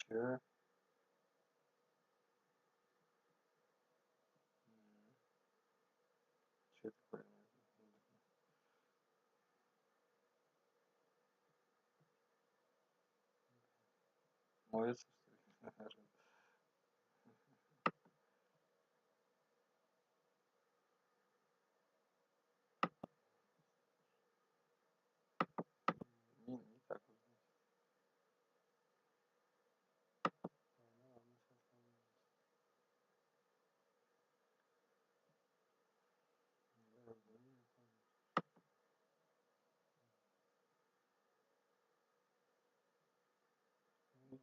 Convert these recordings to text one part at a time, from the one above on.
Че? Че такое? Моется, что ли? Не так вот. Ну ладно, сейчас ладно. Да, да, не помню. Не помню. Ничего не. Ничего не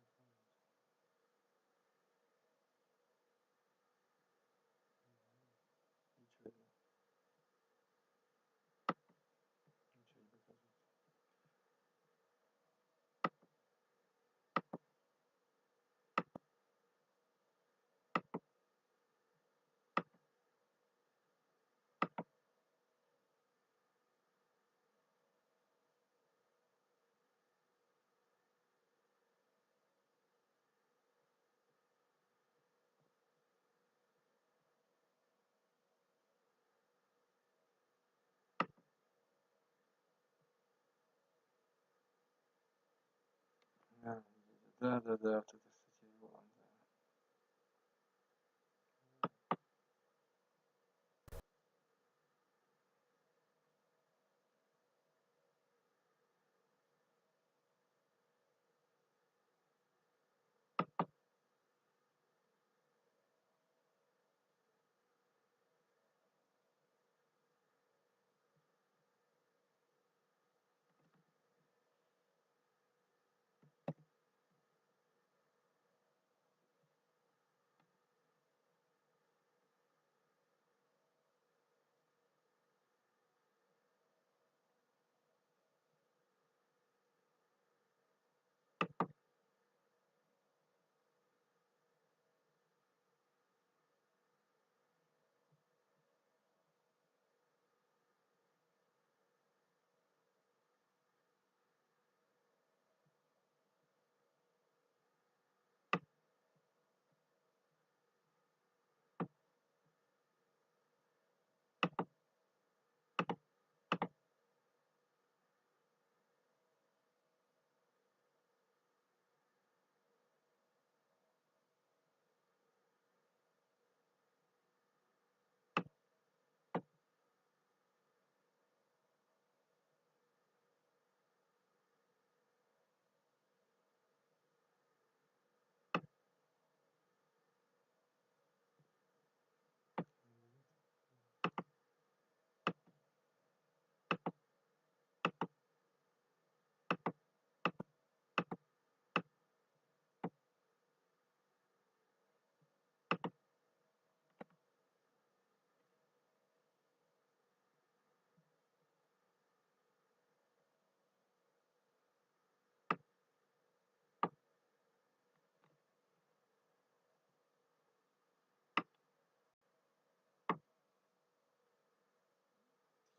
показывает. Да, да, да, вот это, кстати, его, да.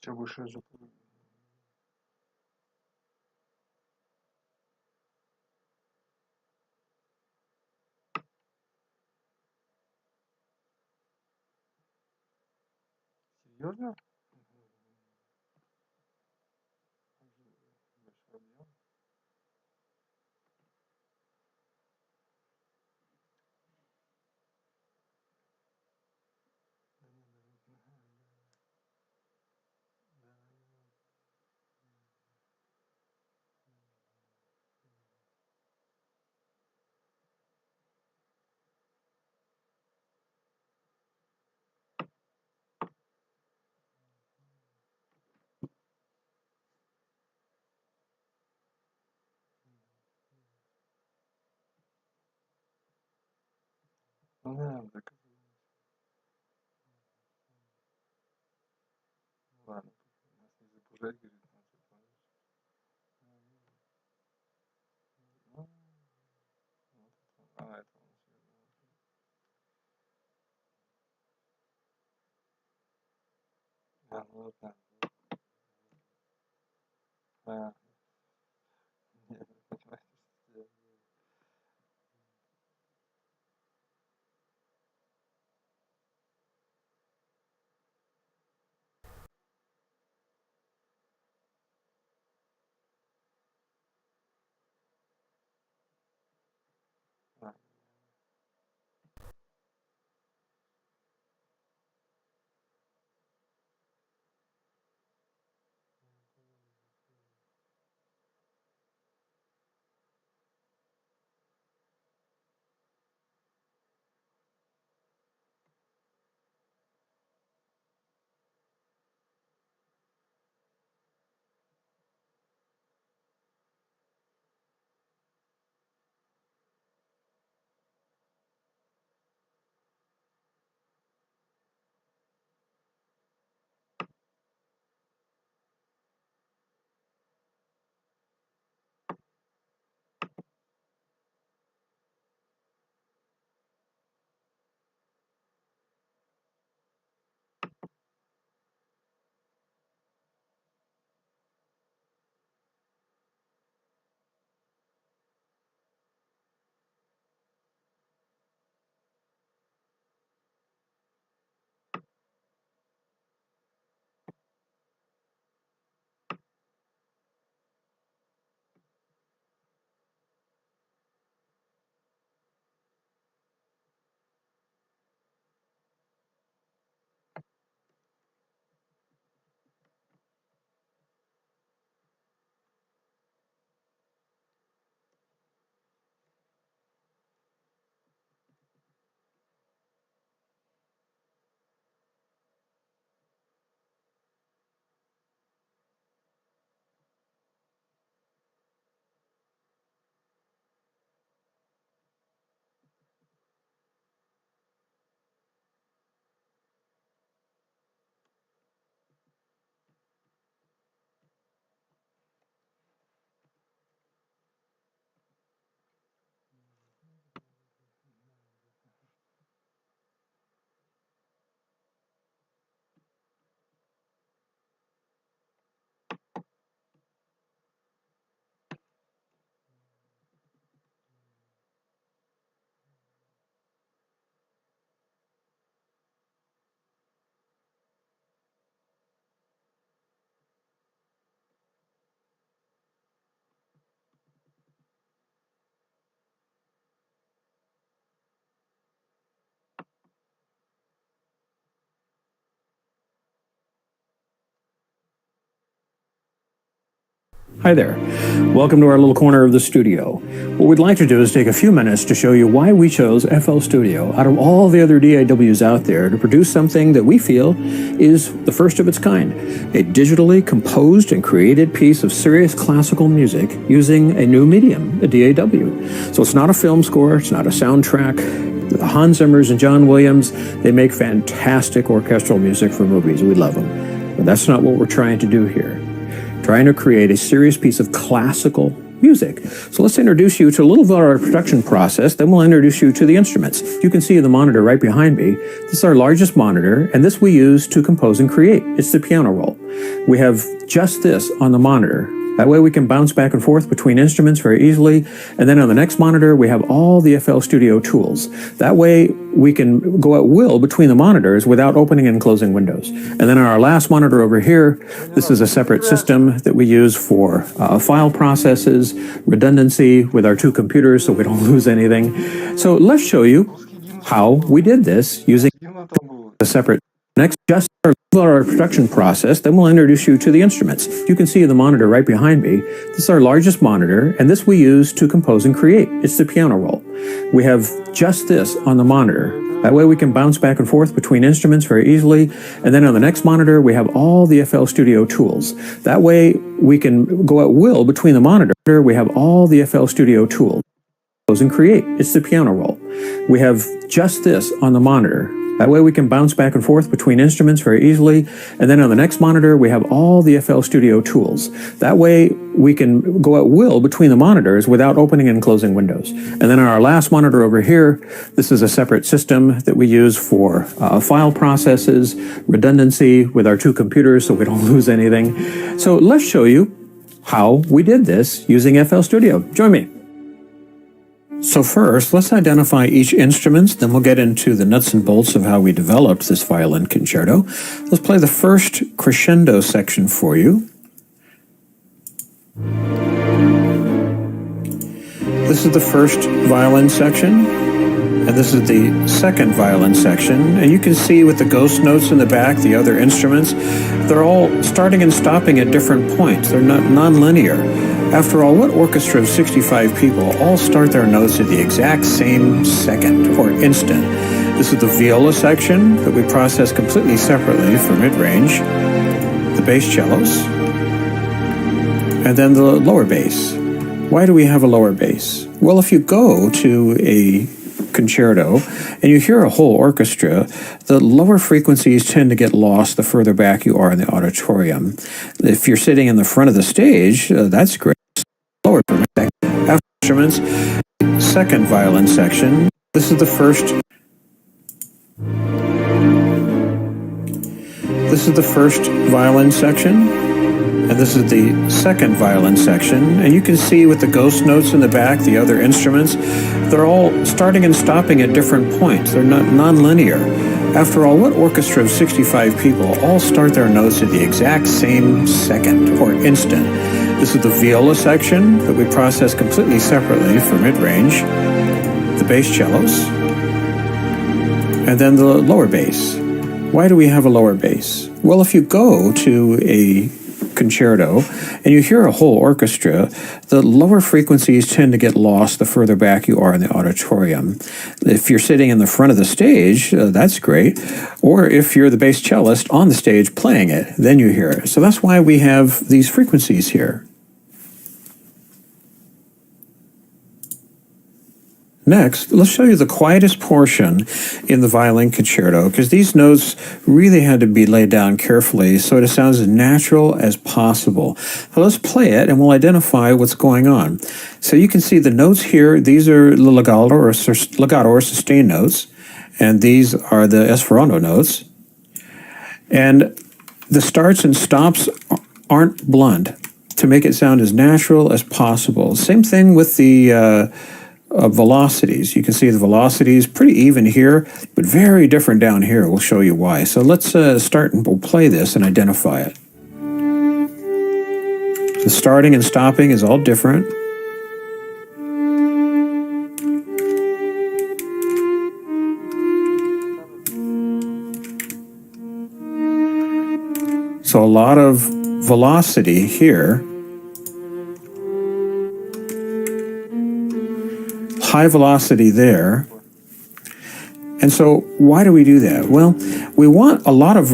Че больше же. Серьезно? Большой объем. Да нет, да, да, да. Ну да, так. Ну ладно, нас не запужать, говорит, нас это. Ну, вот это. Это он все. Ну да. А, нет, понимаете, что я. Hi there. Welcome to our little corner of the studio. What we'd like to do is take a few minutes to show you why we chose FL Studio out of all the other DAWs out there to produce something that we feel is the first of its kind, a digitally composed and created piece of serious classical music using a new medium, a DAW. So it's not a film score, it's not a soundtrack. Hans Zimmers and John Williams, they make fantastic orchestral music for movies. We love them. But that's not what we're trying to do here. Trying to create a serious piece of classical music. So let's introduce you to a little bit of our production process, then we'll introduce you to the instruments. You can see the monitor right behind me. This is our largest monitor, and this we use to compose and create. It's the piano roll. We have just this on the monitor. That way we can bounce back and forth between instruments very easily. And then on the next monitor, we have all the FL Studio tools. That way we can go at will between the monitors without opening and closing windows. And then on our last monitor over here, this is a separate system that we use for file processes, redundancy with our two computers so we don't lose anything. So let's show you how we did this using a separate. Next, just our production process, then we'll introduce you to the instruments. You can see the monitor right behind me. This is our largest monitor, and this we use to compose and create. It's the piano roll. We have just this on the monitor. That way we can bounce back and forth between instruments very easily. And then on the next monitor, we have all the FL Studio tools. That way we can go at will between the monitor. We have all the FL Studio tools. Compose and create. It's the piano roll. We have just this on the monitor. That way we can bounce back and forth between instruments very easily. And then on the next monitor, we have all the FL Studio tools. That way we can go at will between the monitors without opening and closing windows. And then on our last monitor over here, this is a separate system that we use for file processes, redundancy with our two computers so we don't lose anything. So let's show you how we did this using FL Studio. Join me. So first, let's identify each instrument, then we'll get into the nuts and bolts of how we developed this violin concerto. Let's play the first crescendo section for you. This is the first violin section, and this is the second violin section. And you can see with the ghost notes in the back, the other instruments, they're all starting and stopping at different points. They're not non-linear. After all, what orchestra of 65 people all start their notes at the exact same second or instant? This is the viola section that we process completely separately for mid-range, the bass cellos, and then the lower bass. Why do we have a lower bass? Well, if you go to a concerto and you hear a whole orchestra, the lower frequencies tend to get lost the further back you are in the auditorium. If you're sitting in the front of the stage, that's great. Lower for a second. After instruments, second violin section. This is the first. This is the first violin section, and this is the second violin section. And you can see with the ghost notes in the back, the other instruments, they're all starting and stopping at different points. They're not non-linear. After all, what orchestra of 65 people all start their notes at the exact same second or instant? This is the viola section that we process completely separately for mid-range, the bass cellos, and then the lower bass. Why do we have a lower bass? Well, if you go to a concerto and you hear a whole orchestra, the lower frequencies tend to get lost the further back you are in the auditorium. If you're sitting in the front of the stage, that's great. Or if you're the bass cellist on the stage playing it, then you hear it. So that's why we have these frequencies here. Next, let's show you the quietest portion in the violin concerto, because these notes really had to be laid down carefully so it sounds as natural as possible. So let's play it and we'll identify what's going on. So you can see the notes here. These are the legato or sustained notes, and these are the esperanto notes. And the starts and stops aren't blunt to make it sound as natural as possible. Same thing with the velocities. You can see the velocities pretty even here, but very different down here. We'll show you why. So let's start and we'll play this and identify it. The starting and stopping is all different. So a lot of velocity here. high velocity there. And so why do we do that? Well, we want a lot of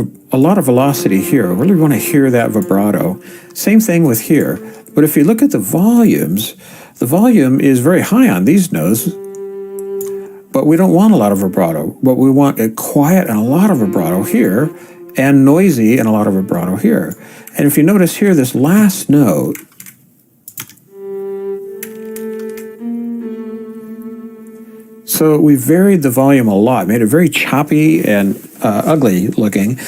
velocity here. We really want to hear that vibrato. Same thing with here. But if you look at the volumes, the volume is very high on these notes, but we don't want a lot of vibrato. But we want it quiet and a lot of vibrato here, and noisy and a lot of vibrato here. And if you notice here, this last note, so we varied the volume a lot, made it very choppy and ugly looking.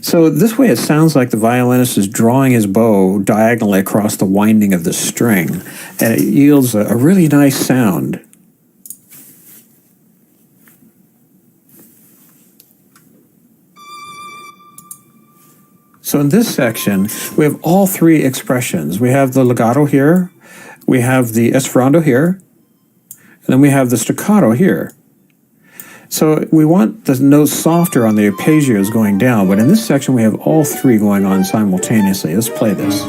So this way it sounds like the violinist is drawing his bow diagonally across the winding of the string, and it yields a really nice sound. So in this section, we have all three expressions. We have the legato here, we have the esperando here, and then we have the staccato here. So we want the notes softer on the arpeggios going down, but in this section we have all three going on simultaneously. Let's play this.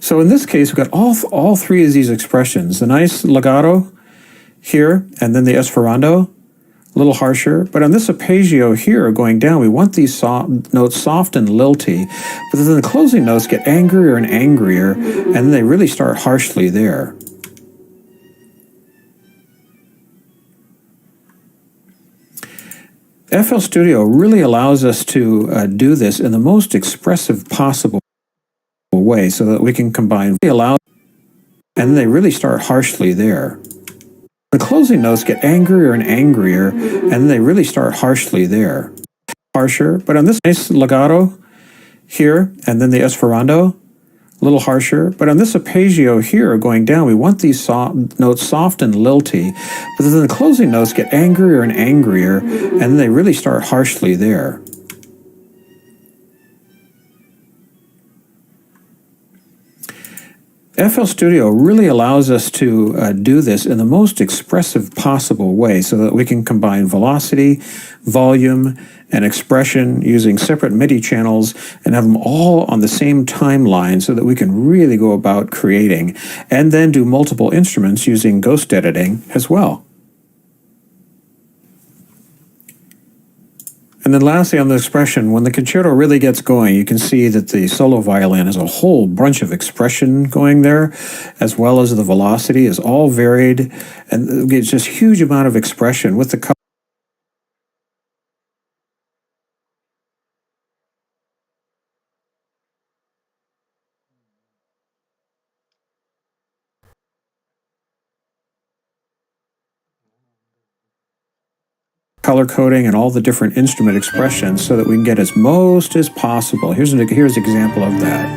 So in this case, we've got all three of these expressions. The nice legato here, and then the esperando, a little harsher. But on this arpeggio here going down, we want these notes soft and lilty, but then the closing notes get angrier and angrier, and then they really start harshly there. FL Studio really allows us to do this in the most expressive possible way, so that we can combine and then they really start harshly there. The closing notes get angrier and angrier, and then they really start harshly there. Harsher, but on this nice legato here, and then the esperando, a little harsher. But on this arpeggio here going down, we want these notes soft and lilty, but then the closing notes get angrier and angrier, and then they really start harshly there. FL Studio really allows us to do this in the most expressive possible way, so that we can combine velocity, volume, and expression using separate MIDI channels and have them all on the same timeline, so that we can really go about creating, and then do multiple instruments using ghost editing as well. And then lastly, on the expression, when the concerto really gets going, you can see that the solo violin has a whole bunch of expression going there, as well as the velocity is all varied, and it's just huge amount of expression with the color coding and all the different instrument expressions, so that we can get as most as possible. Here's an example of that.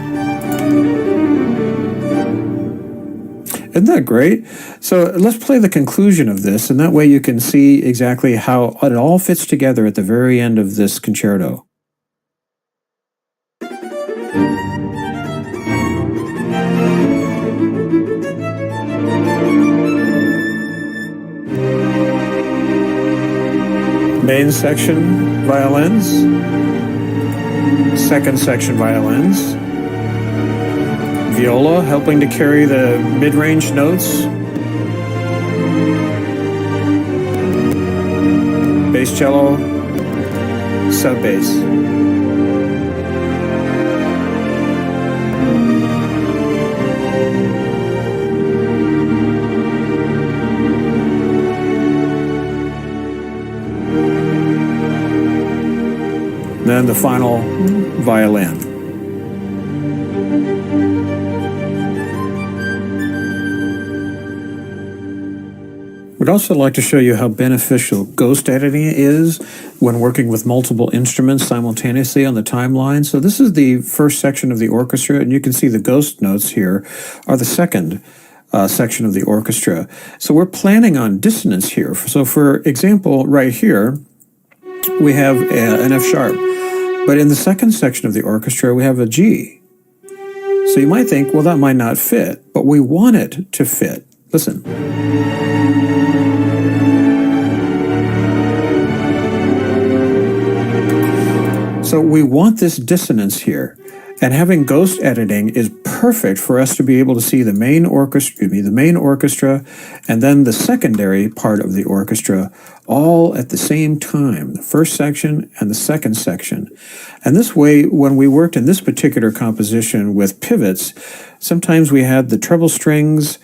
Isn't that great? So let's play the conclusion of this, and that way you can see exactly how it all fits together at the very end of this concerto. Main section violins, second section violins, viola helping to carry the mid-range notes, bass cello, sub-bass. Then the final violin. We'd also like to show you how beneficial ghost editing is when working with multiple instruments simultaneously on the timeline. So this is the first section of the orchestra, and you can see the ghost notes here are the second section of the orchestra. So we're planning on dissonance here. So for example, right here, we have an F sharp. But in the second section of the orchestra, we have a G. So you might think, well, that might not fit, but we want it to fit. Listen. So we want this dissonance here. And having ghost editing is perfect for us to be able to see the main orchestra, and then the secondary part of the orchestra all at the same time, the first section and the second section. And this way, when we worked in this particular composition with pivots, sometimes we had the treble strings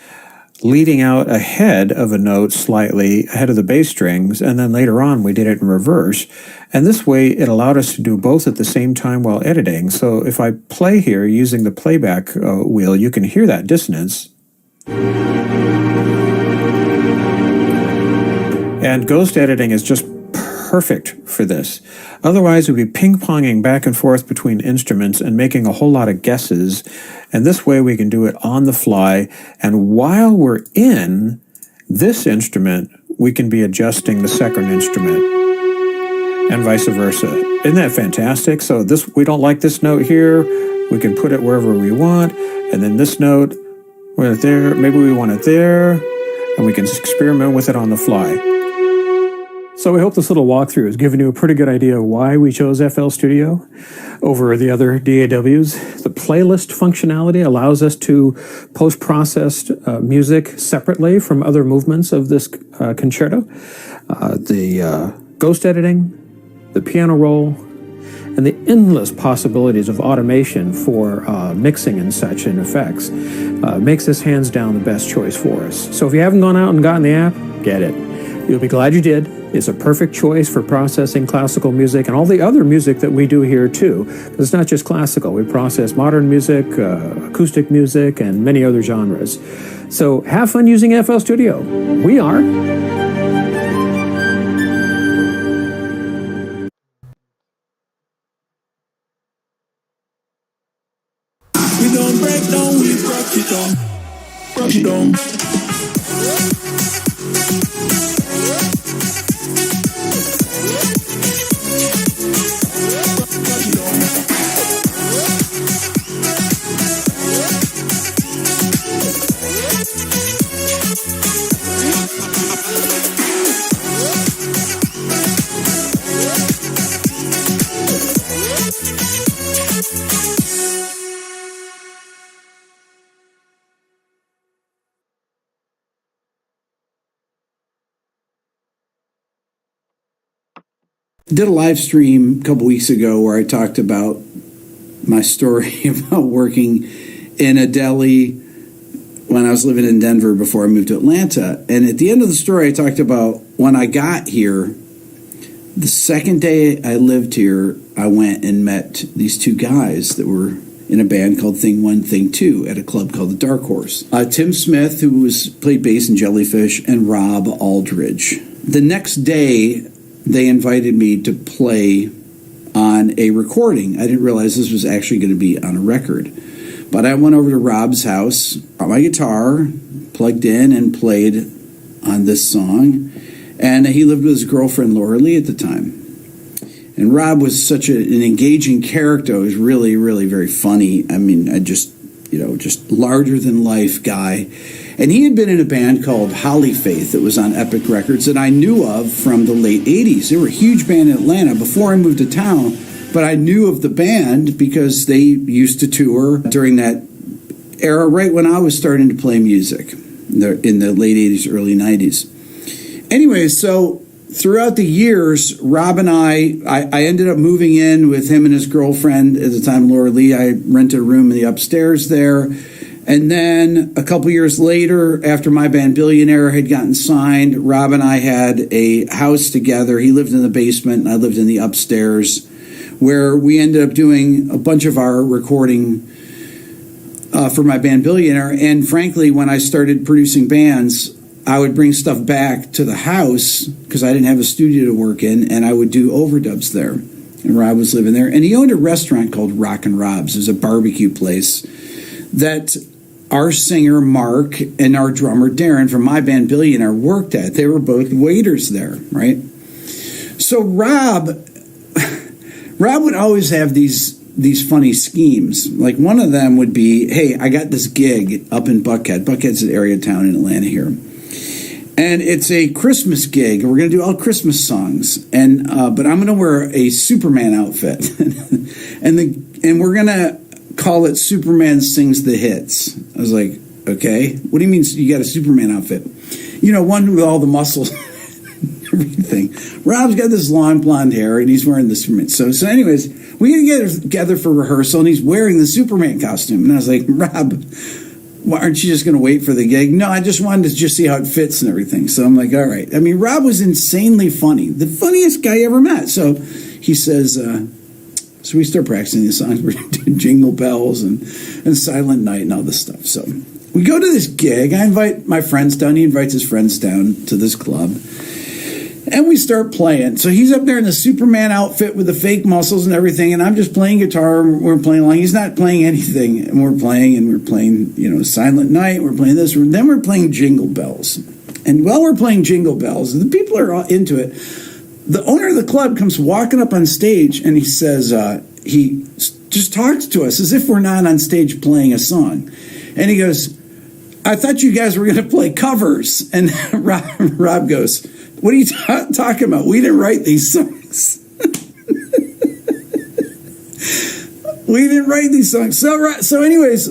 leading out ahead of a note slightly, ahead of the bass strings, and then later on we did it in reverse. And this way it allowed us to do both at the same time while editing. So if I play here using the playback wheel, you can hear that dissonance. And ghost editing is just perfect for this. Otherwise, we'd be ping-ponging back and forth between instruments and making a whole lot of guesses. And this way we can do it on the fly. And while we're in this instrument, we can be adjusting the second instrument and vice versa. Isn't that fantastic? So this, we don't like this note here. We can put it wherever we want. And then this note, we're there. Maybe we want it there. And we can experiment with it on the fly. So we hope this little walkthrough has given you a pretty good idea of why we chose FL Studio over the other DAWs. The playlist functionality allows us to post-process music separately from other movements of this concerto. The ghost editing, the piano roll, and the endless possibilities of automation for mixing and such and effects makes this hands down the best choice for us. So if you haven't gone out and gotten the app, get it. You'll be glad you did. It's a perfect choice for processing classical music and all the other music that we do here too. It's not just classical. We process modern music, acoustic music, and many other genres. So have fun using FL Studio. We are. We don't break down, we rock it down. Rock it down. Did a live stream a couple weeks ago where I talked about my story about working in a deli when I was living in Denver before I moved to Atlanta. And at the end of the story, I talked about when I got here, the second day I lived here, I went and met these two guys that were in a band called Thing 1, Thing 2 at a club called the Dark Horse. Tim Smith, who played bass in Jellyfish, and Rob Aldridge. The next day, they invited me to play on a recording. I didn't realize this was actually going to be on a record. But I went over to Rob's house, brought my guitar, plugged in, and played on this song. And he lived with his girlfriend, Laura Lee, at the time. And Rob was such an engaging character. He was really, really very funny. I mean, just larger-than-life guy. And he had been in a band called Holly Faith that was on Epic Records that I knew of from the late 80s. They were a huge band in Atlanta before I moved to town, but I knew of the band because they used to tour during that era, right when I was starting to play music, in the late 80s, early 90s. Anyway, so throughout the years, Rob and I ended up moving in with him and his girlfriend at the time, Laura Lee. I rented a room in the upstairs there. And then a couple years later, after my band Billionaire had gotten signed, Rob and I had a house together. He lived in the basement and I lived in the upstairs, where we ended up doing a bunch of our recording for my band Billionaire. And frankly, when I started producing bands, I would bring stuff back to the house because I didn't have a studio to work in, and I would do overdubs there. And Rob was living there. And he owned a restaurant called Rock and Rob's. It was a barbecue place that our singer, Mark, and our drummer, Darren, from my band Billionaire worked at. They were both waiters there, right? So Rob would always have these funny schemes. Like one of them would be, hey, I got this gig up in Buckhead. Buckhead's an area town in Atlanta here. And it's a Christmas gig. We're going to do all Christmas songs, and but I'm going to wear a Superman outfit, and we're going to call it Superman Sings the Hits. I was like, okay, what do you mean you got a Superman outfit? You know, one with all the muscles, everything. Rob's got this long blonde hair, and he's wearing the Superman. So anyways, we get together for rehearsal, and he's wearing the Superman costume, and I was like, Rob, why aren't you just going to wait for the gig? No, I just wanted to just see how it fits and everything. So I'm like, all right. I mean, Rob was insanely funny, the funniest guy I ever met. So he says, so we start practicing these songs. We're doing Jingle Bells and Silent Night and all this stuff. So we go to this gig. I invite my friends down. He invites his friends down to this club. And we start playing. So he's up there in the Superman outfit with the fake muscles and everything, and I'm just playing guitar. We're playing along. He's not playing anything, and we're playing, you know, Silent Night. We're playing this. Then we're playing Jingle Bells. And while we're playing Jingle Bells, the people are all into it. The owner of the club comes walking up on stage, and he says, he just talks to us as if we're not on stage playing a song. And he goes, I thought you guys were going to play covers. And Rob goes, what are you talking about? We didn't write these songs. We didn't write these songs. So anyways,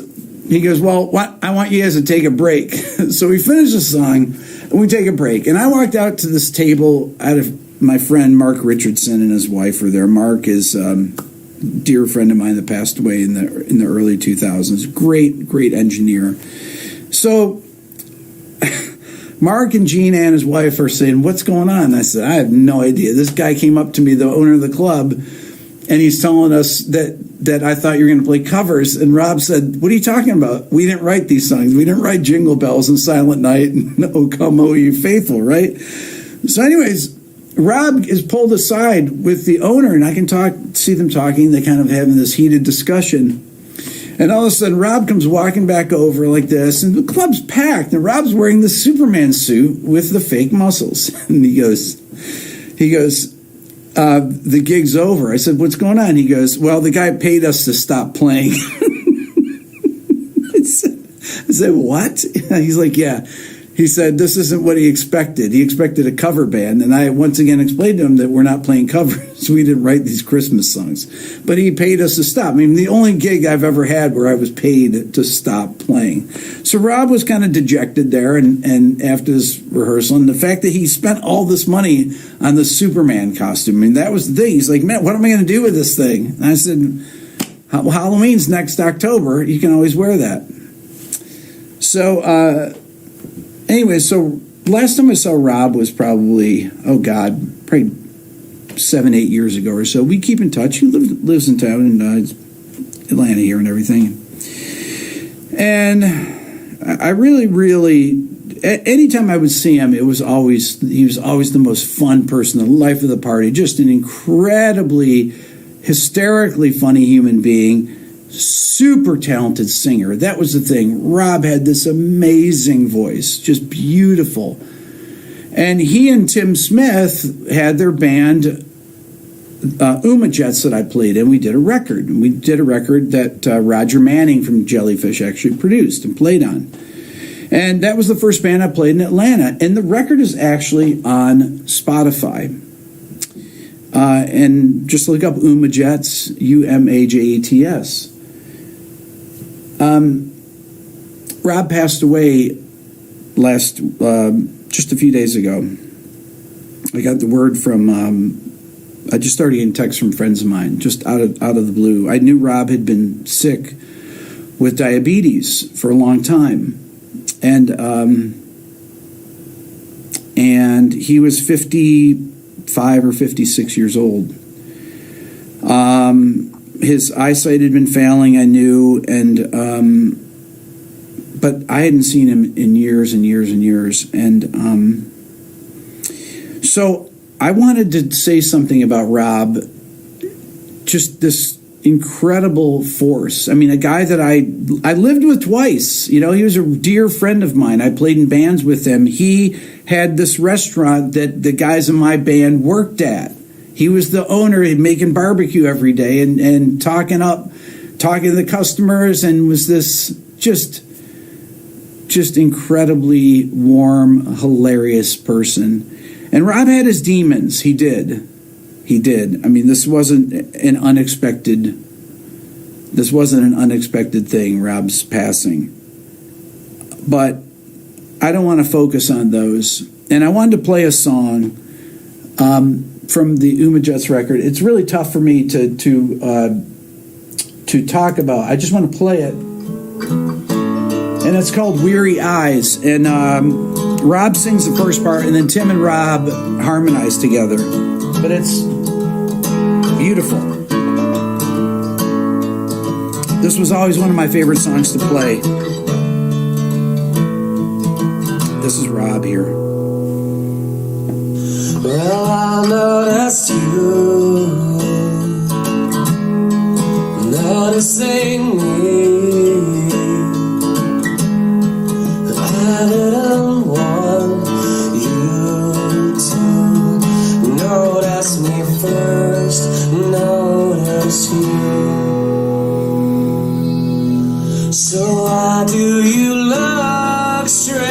he goes, well, I want you guys to take a break. So we finish the song, and we take a break. And I walked out to this table out of my friend Mark Richardson and his wife were there. Mark is a dear friend of mine that passed away in the early 2000s. Great engineer. So Mark and Gina and his wife are saying, what's going on? And I said, I have no idea. This guy came up to me, the owner of the club, and he's telling us that I thought you were going to play covers. And Rob said, what are you talking about? We didn't write these songs. We didn't write Jingle Bells and Silent Night and O Come O Ye Faithful, right? So anyways, Rob is pulled aside with the owner, and I can see them talking. They kind of having this heated discussion. And all of a sudden, Rob comes walking back over like this, and the club's packed, and Rob's wearing the Superman suit with the fake muscles. And he goes, the gig's over. I said, what's going on? He goes, well, the guy paid us to stop playing. I said, what? He's like, yeah. He said, this isn't what he expected. He expected a cover band. And I once again explained to him that we're not playing covers. We didn't write these Christmas songs. But he paid us to stop. I mean, the only gig I've ever had where I was paid to stop playing. So Rob was kind of dejected there and after this rehearsal. And the fact that he spent all this money on the Superman costume, I mean, that was the thing. He's like, man, what am I going to do with this thing? And I said, well, Halloween's next October. You can always wear that. So, anyway, so last time I saw Rob was probably 7-8 years ago or so. We keep in touch. He lives in town in Atlanta here and everything. And I really, anytime I would see him, he was always the most fun person, the life of the party, just an incredibly, hysterically funny human being. Super talented singer. That was the thing. Rob had this amazing voice, just beautiful. And he and Tim Smith had their band, Uma Jets, that I played in. We did a record. We did a record that Roger Manning from Jellyfish actually produced and played on. And that was the first band I played in Atlanta. And the record is actually on Spotify. And just look up Uma Jets, Umajets. Rob passed away just a few days ago. I got the word from, I just started getting texts from friends of mine, just out of the blue. I knew Rob had been sick with diabetes for a long time. And he was 55 or 56 years old. His eyesight had been failing, I knew, but I hadn't seen him in years and years and years. And so I wanted to say something about Rob, just this incredible force. I mean, a guy that I lived with twice. You know, he was a dear friend of mine. I played in bands with him. He had this restaurant that the guys in my band worked at. He was the owner, making barbecue every day and talking to the customers, and was this just just incredibly warm, hilarious person. And Rob had his demons. He did. I mean, this wasn't an unexpected thing, Rob's passing. But I don't want to focus on those. And I wanted to play a song from the Umajets record. It's really tough for me to talk about. I just want to play it. And it's called Weary Eyes. And Rob sings the first part, and then Tim and Rob harmonize together. But it's beautiful. This was always one of my favorite songs to play. This is Rob here. Well, I noticed you noticing me. I didn't want you to notice me first, notice you. So why do you look strange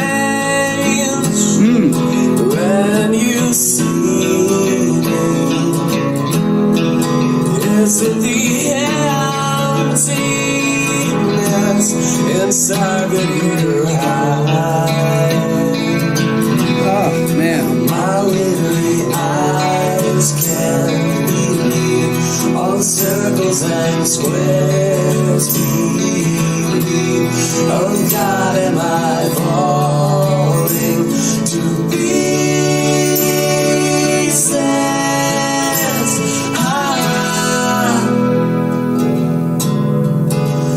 when you see me? Is it the emptiness inside that you hide? Oh, man. My weary eyes can't believe all the circles and squares beneath. Oh God, am I falling to pieces?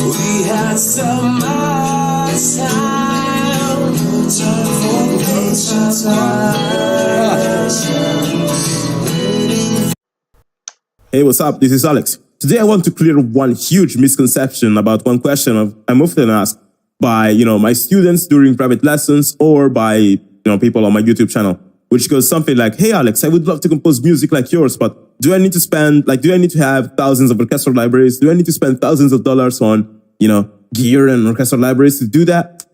We had so much time, no time for patience. Hey, what's up? This is Alex. Today I want to clear one huge misconception about one question I'm often asked by, my students during private lessons or by, people on my YouTube channel, which goes something like, hey, Alex, I would love to compose music like yours, but do I need to have thousands of orchestral libraries? Do I need to spend thousands of dollars on, gear and orchestral libraries to do that?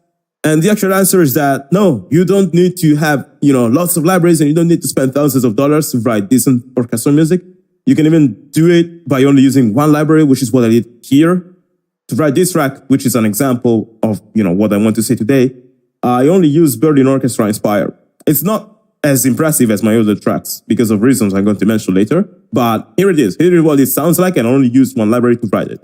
And the actual answer is that, no, you don't need to have, lots of libraries, and you don't need to spend thousands of dollars to write decent orchestral music. You can even do it by only using one library, which is what I did here. To write this track, which is an example of, what I want to say today, I only use Berlin Orchestra Inspire. It's not as impressive as my other tracks because of reasons I'm going to mention later, but here it is. Here is what it sounds like, and I only used one library to write it.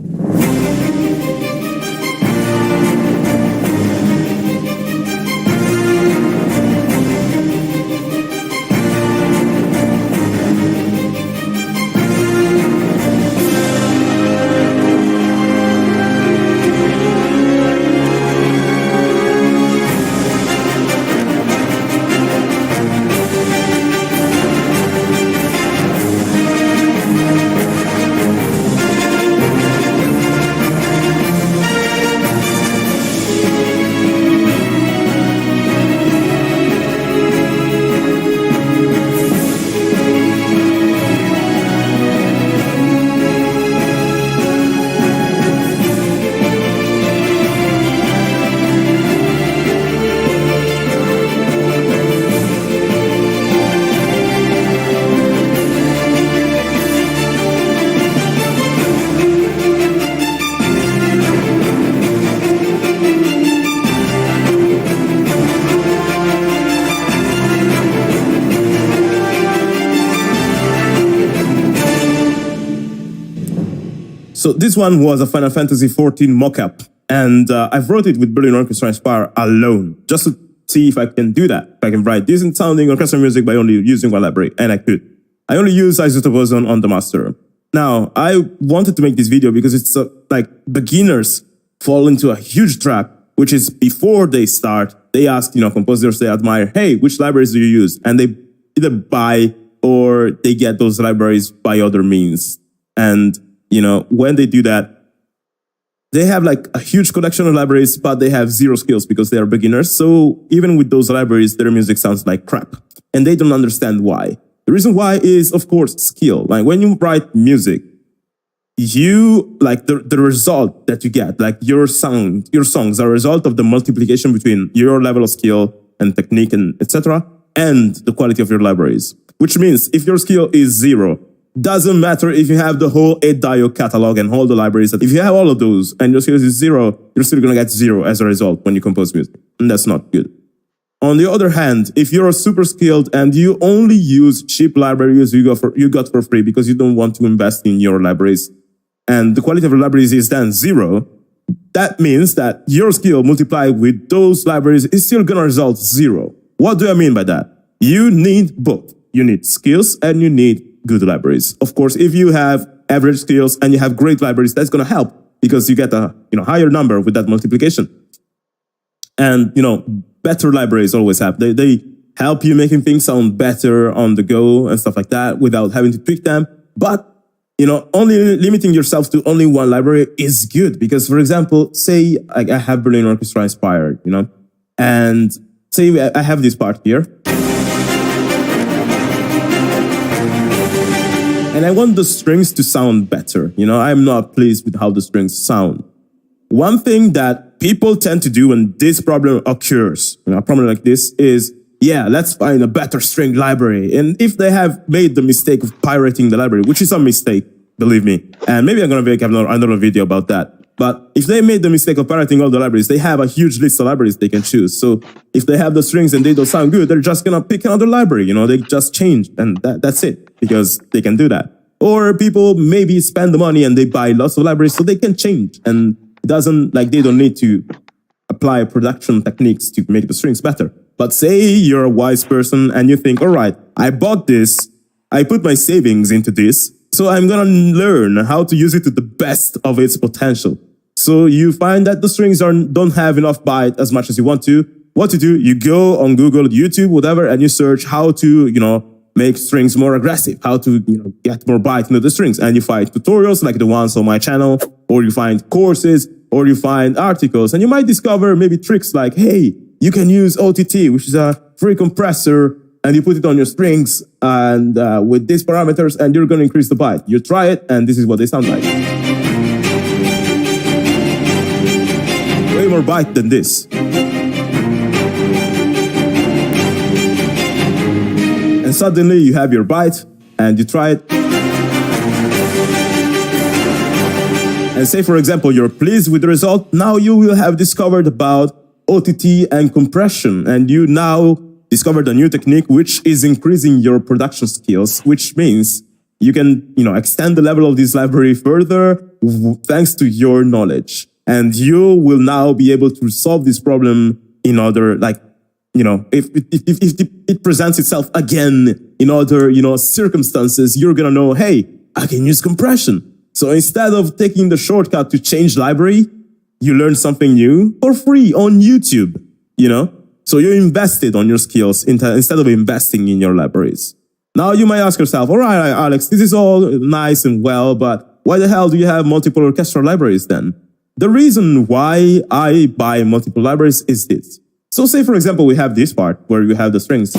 So this one was a Final Fantasy XIV mock-up, and I wrote it with Berlin Orchestra Inspire alone, just to see if I can do that. If I can write decent sounding orchestral music by only using one library, and I could. I only use Isotope Ozone on the master. Now, I wanted to make this video because it's like beginners fall into a huge trap, which is before they start, they ask, composers they admire, hey, which libraries do you use? And they either buy or they get those libraries by other means. And when they do that, they have like a huge collection of libraries, but they have zero skills because they are beginners. So even with those libraries, their music sounds like crap. And they don't understand why. The reason why is, of course, skill. Like when you write music, you like the result that you get, like your songs are a result of the multiplication between your level of skill and technique and etc. and the quality of your libraries. Which means if your skill is 0, doesn't matter if you have the whole 8-dio catalog and all the libraries. If you have all of those and your skill is 0, you're still gonna get 0 as a result when you compose music, and that's not good. On the other hand, if you're super skilled and you only use cheap libraries you got for free because you don't want to invest in your libraries, and the quality of your libraries is then 0, that means that your skill multiplied with those libraries is still gonna result 0. What do I mean by that? You need both. You need skills and you need good libraries. Of course, if you have average skills and you have great libraries, that's gonna help because you get a higher number with that multiplication. And better libraries always have. They help you making things sound better on the go and stuff like that without having to tweak them. But only limiting yourself to only one library is good because, for example, say I have Berlin Orchestra inspired, and say I have this part here, and I want the strings to sound better. I'm not pleased with how the strings sound. One thing that people tend to do when this problem occurs, a problem like this, is, let's find a better string library. And if they have made the mistake of pirating the library, which is a mistake, believe me, and maybe I'm going to make another video about that. But if they made the mistake of pirating all the libraries, they have a huge list of libraries they can choose. So if they have the strings and they don't sound good, they're just going to pick another library. They just change, and that's it, because they can do that. Or people maybe spend the money and they buy lots of libraries so they can change, and they don't need to apply production techniques to make the strings better. But say you're a wise person and you think, all right, I bought this, I put my savings into this, so I'm gonna learn how to use it to the best of its potential. So you find that the strings don't have enough byte as much as you want to. What to do? You go on Google, YouTube, whatever, and you search how to, make strings more aggressive, how to, get more byte into the strings. And you find tutorials like the ones on my channel, or you find courses, or you find articles, and you might discover maybe tricks like, hey, you can use OTT, which is a free compressor, and you put it on your strings and with these parameters, and you're going to increase the byte. You try it, and this is what they sound like. Way more byte than this. And suddenly you have your byte, and you try it. And say, for example, you're pleased with the result. Now you will have discovered about OTT and compression, and you now discovered a new technique which is increasing your production skills, which means you can, extend the level of this library further thanks to your knowledge. And you will now be able to solve this problem in other, if it presents itself again in other, circumstances, you're gonna know, hey, I can use compression. So instead of taking the shortcut to change library, you learn something new for free on YouTube, So you invested on your skills instead of investing in your libraries. Now you might ask yourself, all right, Alex, this is all nice and well, but why the hell do you have multiple orchestral libraries then? The reason why I buy multiple libraries is this. So say, for example, we have this part where you have the strings.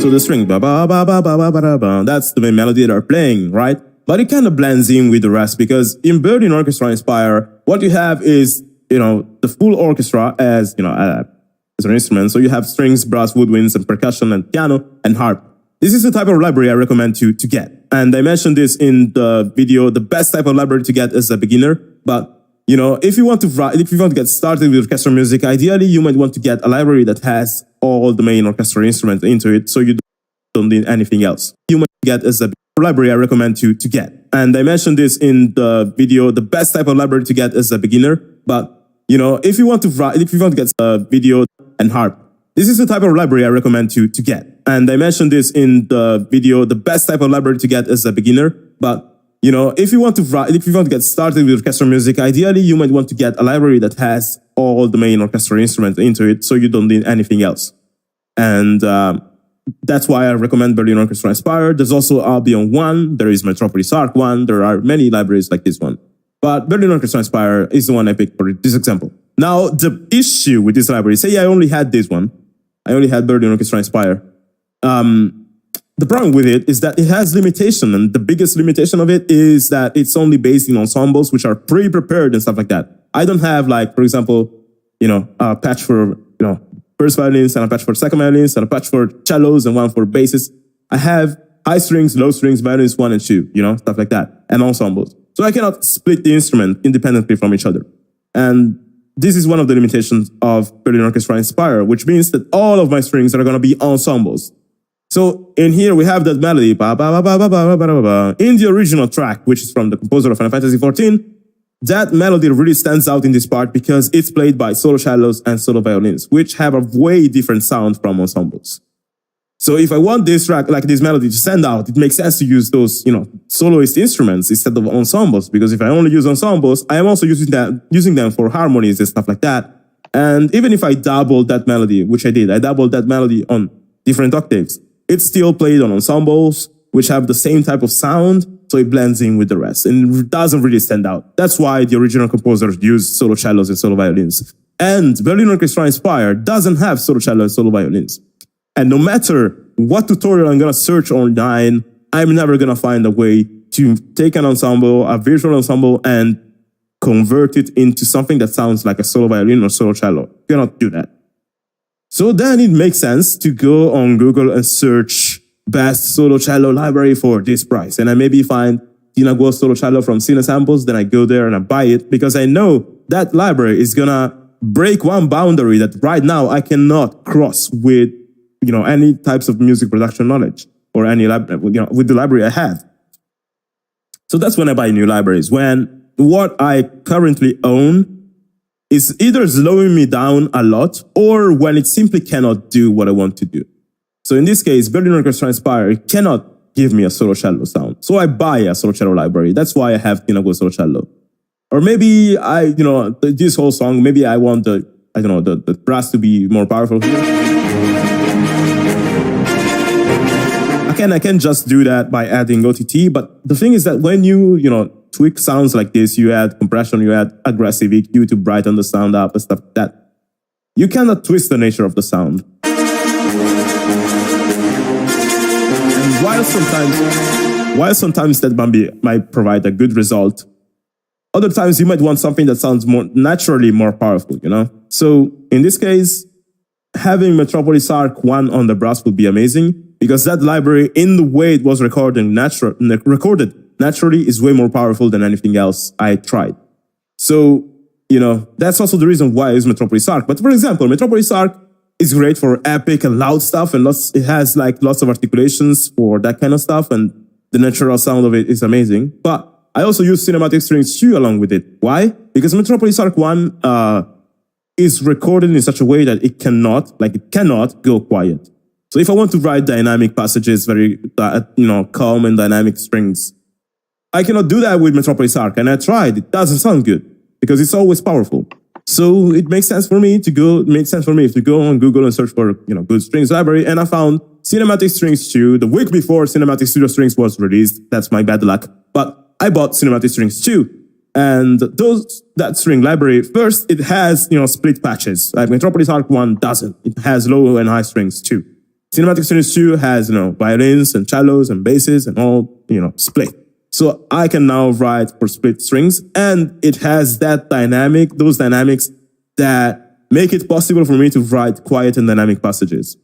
So the string, ba ba ba ba ba ba ba ba, that's the main melody they're playing, right? But it kind of blends in with the rest because in Berlin Orchestra Inspire, what you have is, the full orchestra as, as an instrument. So you have strings, brass, woodwinds, and percussion, and piano, and harp. This is the type of library I recommend to get. And I mentioned this in the video, the best type of library to get as a beginner. But, if you want to get started with orchestral music, ideally you might want to get a library that has all the main orchestral instruments into it, so you don't need anything else. You might get as a library I recommend to get. And I mentioned this in the video, the best type of library to get as a beginner. But, if you want to get a video and harp, this is the type of library I recommend to get. And I mentioned this in the video, the best type of library to get as a beginner. But, if you want to get started with orchestral music, ideally you might want to get a library that has all the main orchestral instruments into it, so you don't need anything else. And that's why I recommend Berlin Orchestra Inspire. There's also Albion 1, there is Metropolis Arc 1, there are many libraries like this one. But Berlin Orchestra Inspire is the one I picked for this example. Now, the issue with this library, say I only had this one, I only had Berlin Orchestra Inspire. The problem with it is that it has limitation, and the biggest limitation of it is that it's only based in ensembles which are pre-prepared and stuff like that. I don't have, like, for example, a patch for, first violins and a patch for second violins and a patch for cellos and one for basses. I have high strings, low strings, violins 1 and 2, stuff like that, and ensembles. So I cannot split the instrument independently from each other. And this is one of the limitations of Berlin Orchestra Inspire, which means that all of my strings are going to be ensembles. So in here we have that melody, ba, ba, ba, ba, ba, ba, ba, ba, ba. In the original track, which is from the composer of Final Fantasy XIV, that melody really stands out in this part because it's played by solo cellos and solo violins, which have a way different sound from ensembles. So if I want this track, like this melody, to stand out, it makes sense to use those, soloist instruments instead of ensembles, because if I only use ensembles, I am also using them for harmonies and stuff like that. And even if I doubled that melody, which I did, I doubled that melody on different octaves, it's still played on ensembles, which have the same type of sound, so it blends in with the rest, and it doesn't really stand out. That's why the original composers used solo cellos and solo violins. And Berlin Orchestra Inspire doesn't have solo cello and solo violins. And no matter what tutorial I'm going to search online, I'm never going to find a way to take an ensemble, a visual ensemble, and convert it into something that sounds like a solo violin or solo cello. You cannot do that. So then it makes sense to go on Google and search best solo cello library for this price. And I maybe find Tina Guo solo cello from Cine Samples, then I go there and I buy it because I know that library is going to break one boundary that right now I cannot cross with, any types of music production knowledge or any with the library I have. So that's when I buy new libraries, when what I currently own is either slowing me down a lot or when it simply cannot do what I want to do. So in this case, Berlin Orchestra Inspire cannot give me a solo cello sound. So I buy a solo cello library. That's why I have Tina Guo solo cello. Or maybe this whole song, maybe I want the brass to be more powerful here. I can just do that by adding OTT, but the thing is that when you tweak sounds like this, you add compression, you add aggressive EQ to brighten the sound up and stuff like that. You cannot twist the nature of the sound. And while sometimes that might provide a good result, other times you might want something that sounds more naturally more powerful, So in this case, having Metropolis Arc 1 on the brass would be amazing, because that library, in the way it was recorded naturally, is way more powerful than anything else I tried. So, that's also the reason why I use Metropolis Arc. But for example, Metropolis Arc is great for epic and loud stuff, and it has lots of articulations for that kind of stuff, and the natural sound of it is amazing. But I also use Cinematic Strings 2 along with it. Why? Because Metropolis Arc 1 is recorded in such a way that it cannot go quiet. So if I want to write dynamic passages, very, calm and dynamic strings, I cannot do that with Metropolis Arc. And I tried. It doesn't sound good because it's always powerful. So it makes sense for me to go on Google and search for, good strings library. And I found Cinematic Strings 2 the week before Cinematic Studio Strings was released. That's my bad luck. But I bought Cinematic Strings 2. And that string library, first, it has, split patches. Like Metropolis Arc 1 doesn't. It has low and high strings too. Cinematic Strings 2 has, violins and cellos and basses and all, split. So I can now write for split strings, and it has those dynamics that make it possible for me to write quiet and dynamic passages.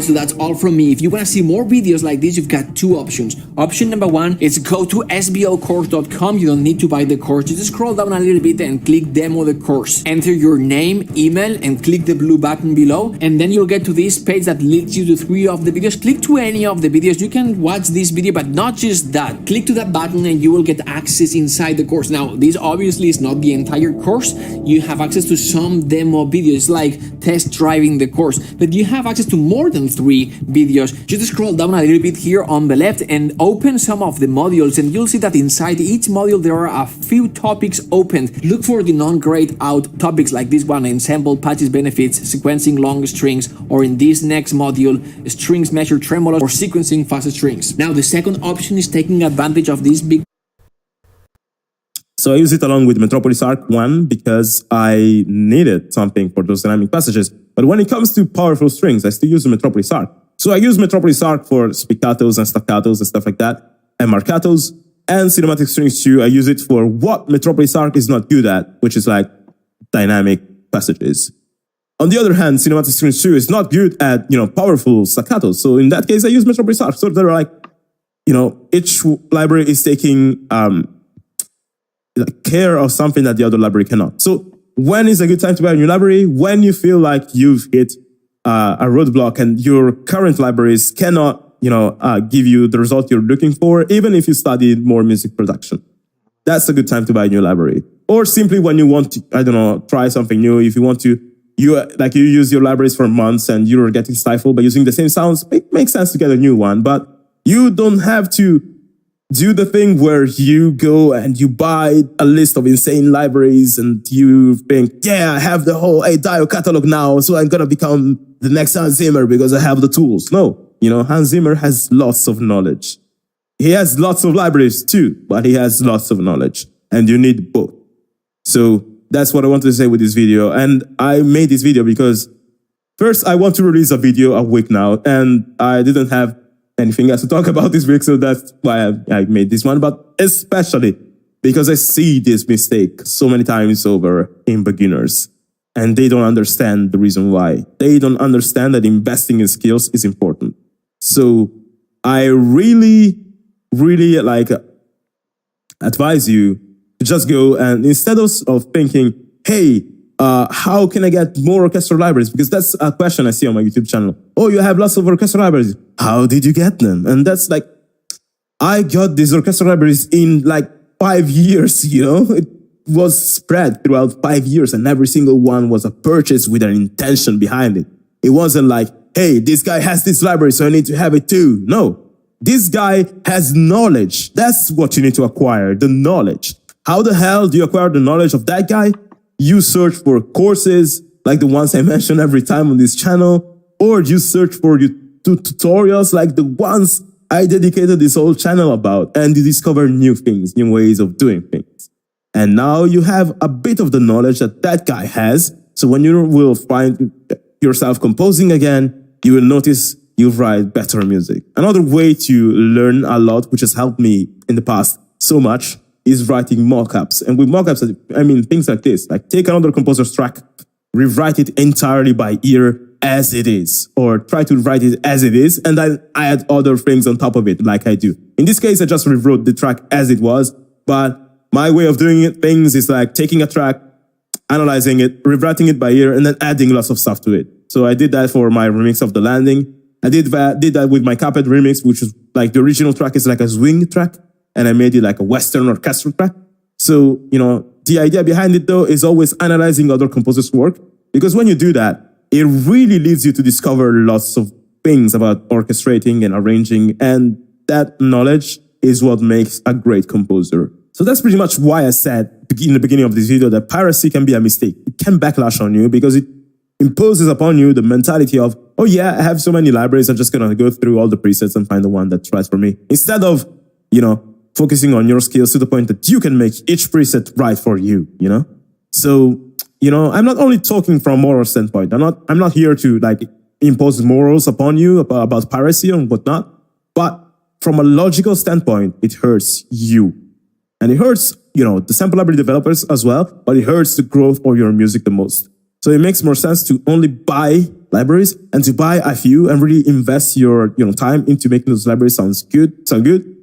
Alright, so that's all from me. If you want to see more videos like this, you've got two options. Option number one is go to sbocourse.com. You don't need to buy the course. Just scroll down a little bit and click demo the course. Enter your name, email, and click the blue button below. And then you'll get to this page that leads you to 3 of the videos. Click to any of the videos. You can watch this video, but not just that. Click to that button and you will get access inside the course. Now, this obviously is not the entire course. You have access to some demo videos, like test driving the course, but you have access to more than 3 videos. Just scroll down a little bit here on the left and open some of the modules, and you'll see that inside each module there are a few topics opened. Look for the non-grayed out topics like this one: ensemble, patches, benefits, sequencing long strings, or in this next module, strings measure tremolo, or sequencing fast strings. Now, the second option is taking advantage of this big. So I use it along with Metropolis Arc 1 because I needed something for those dynamic passages. But when it comes to powerful strings, I still use the Metropolis Arc. So I use Metropolis Arc for spiccatos and staccatos and stuff like that, and marcatos. And cinematic strings too, I use it for what Metropolis Arc is not good at, which is like dynamic passages. On the other hand, cinematic strings too is not good at, powerful staccatos. So in that case, I use Metropolis Arc. So they're like, each library is taking, care of something that the other library cannot. So when is a good time to buy a new library? When you feel like you've hit a roadblock and your current libraries cannot, give you the result you're looking for, even if you studied more music production. That's a good time to buy a new library. Or simply when you want to, try something new. If you want to, you use your libraries for months and you're getting stifled by using the same sounds, it makes sense to get a new one. But you don't have to do the thing where you go and you buy a list of insane libraries and you think, yeah, I have the whole Dio catalog now, so I'm going to become the next Hans Zimmer because I have the tools. No, Hans Zimmer has lots of knowledge. He has lots of libraries too, but he has lots of knowledge, and you need both. So that's what I wanted to say with this video. And I made this video because first I want to release a video a week now, and I didn't have anything else to talk about this week, so that's why I made this one. But especially because I see this mistake so many times over in beginners, and they don't understand the reason why. They don't understand that investing in skills is important. So I really advise you to just go and instead of thinking, hey, how can I get more orchestral libraries? Because that's a question I see on my YouTube channel. Oh, you have lots of orchestral libraries. How did you get them? And that's like, I got these orchestral libraries in like 5 years, It was spread throughout 5 years, and every single one was a purchase with an intention behind it. It wasn't like, hey, this guy has this library, so I need to have it too. No, this guy has knowledge. That's what you need to acquire, the knowledge. How the hell do you acquire the knowledge of that guy? You search for courses like the ones I mention every time on this channel, or you search for tutorials like the ones I dedicated this whole channel about, and you discover new things, new ways of doing things. And now you have a bit of the knowledge that guy has. So when you will find yourself composing again, you will notice you write better music. Another way to learn a lot, which has helped me in the past so much, is writing mockups. And with mockups, I mean things like this, like take another composer's track, rewrite it entirely by ear as it is, or try to write it as it is, and then add other things on top of it, like I do. In this case, I just rewrote the track as it was, but my way of doing things is like taking a track, analyzing it, rewriting it by ear, and then adding lots of stuff to it. So I did that for my remix of The Landing. I did that with my Cuphead remix, which is like the original track is like a swing track, and I made it like a Western orchestral track. So, the idea behind it though is always analyzing other composers' work, because when you do that, it really leads you to discover lots of things about orchestrating and arranging, and that knowledge is what makes a great composer. So that's pretty much why I said in the beginning of this video that piracy can be a mistake. It can backlash on you because it imposes upon you the mentality of, oh yeah, I have so many libraries, I'm just going to go through all the presets and find the one that's right for me. Instead of, focusing on your skills to the point that you can make each preset right for you, So, I'm not only talking from a moral standpoint. I'm not here to impose morals upon you about piracy and whatnot, but from a logical standpoint, it hurts you. And it hurts, the sample library developers as well, but it hurts the growth of your music the most. So it makes more sense to only buy libraries, and to buy a few and really invest your time into making those libraries sound good,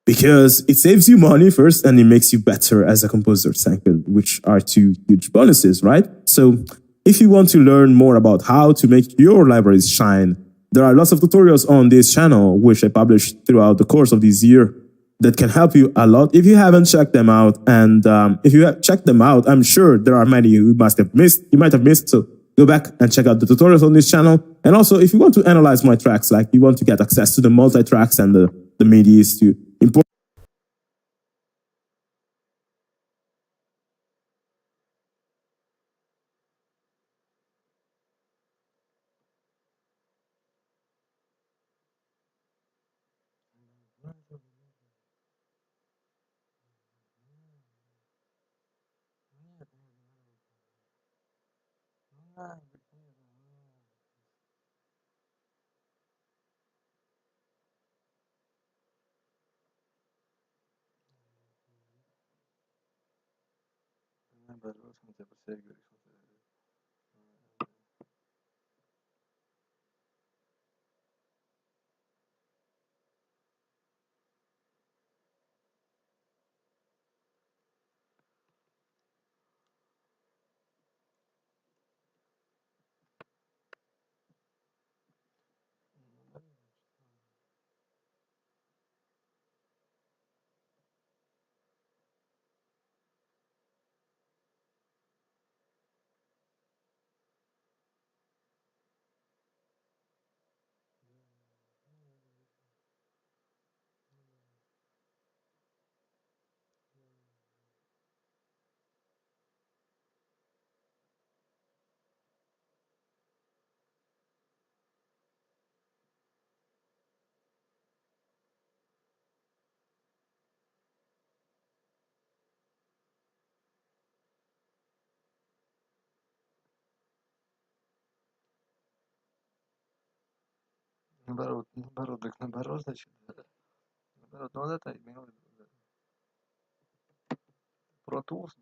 because it saves you money first and it makes you better as a composer second, which are two huge bonuses, right? So if you want to learn more about how to make your libraries shine, there are lots of tutorials on this channel, which I published throughout the course of this year, that can help you a lot if you haven't checked them out. And if you have checked them out, I'm sure there are many you might have missed. So go back and check out the tutorials on this channel. And also, if you want to analyze my tracks, like you want to get access to the multi-tracks and the MIDIs to import. Наоборот, значит, наоборот, ну вот это имел Pro Tools.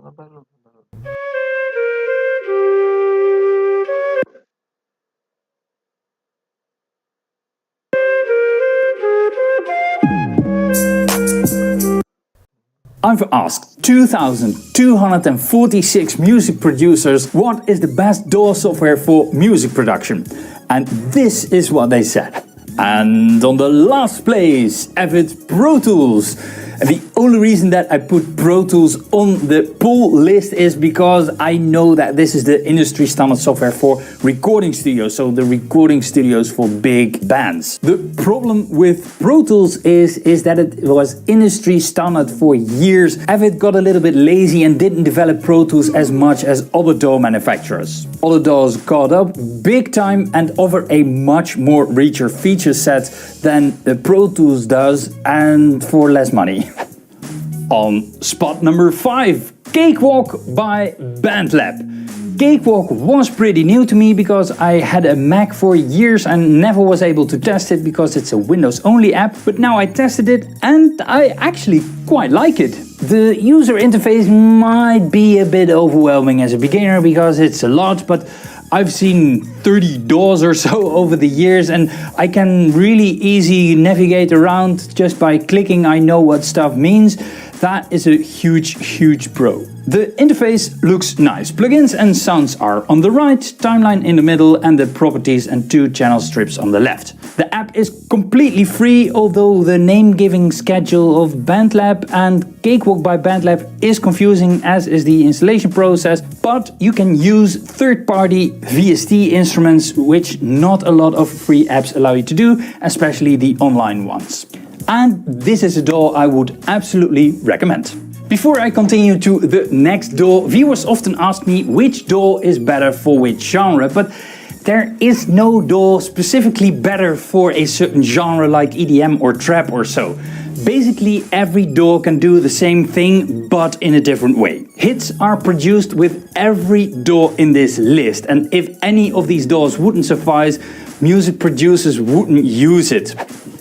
Наоборот. I've asked 2,246 music producers what is the best DAW software for music production, and this is what they said. And on the last place, Avid Pro Tools. The only reason that I put Pro Tools on the poll list is because I know that this is the industry standard software for recording studios, so the recording studios for big bands. The problem with Pro Tools is that it was industry standard for years. Avid got a little bit lazy and didn't develop Pro Tools as much as other DAW manufacturers. Other DAWs caught up big time and offer a much more richer feature set than the Pro Tools does, and for less money. On spot number 5, Cakewalk by BandLab. Cakewalk was pretty new to me because I had a Mac for years and never was able to test it because it's a Windows only app, but now I tested it and I actually quite like it. The user interface might be a bit overwhelming as a beginner because it's a lot, but I've seen 30 DAWs or so over the years and I can really easy navigate around just by clicking. I know what stuff means. That is a huge pro. The interface looks nice. Plugins and sounds are on the right, timeline in the middle, and the properties and 2 channel strips on the left. The app is completely free, although the name-giving schedule of BandLab and Cakewalk by BandLab is confusing, as is the installation process, but you can use third-party VST instruments, which not a lot of free apps allow you to do, especially the online ones. And this is a DAW I would absolutely recommend. Before I continue to the next DAW, viewers often ask me which DAW is better for which genre, but there is no DAW specifically better for a certain genre like EDM or trap or so. Basically, every DAW can do the same thing, but in a different way. Hits are produced with every DAW in this list, and if any of these DAWs wouldn't suffice, music producers wouldn't use it.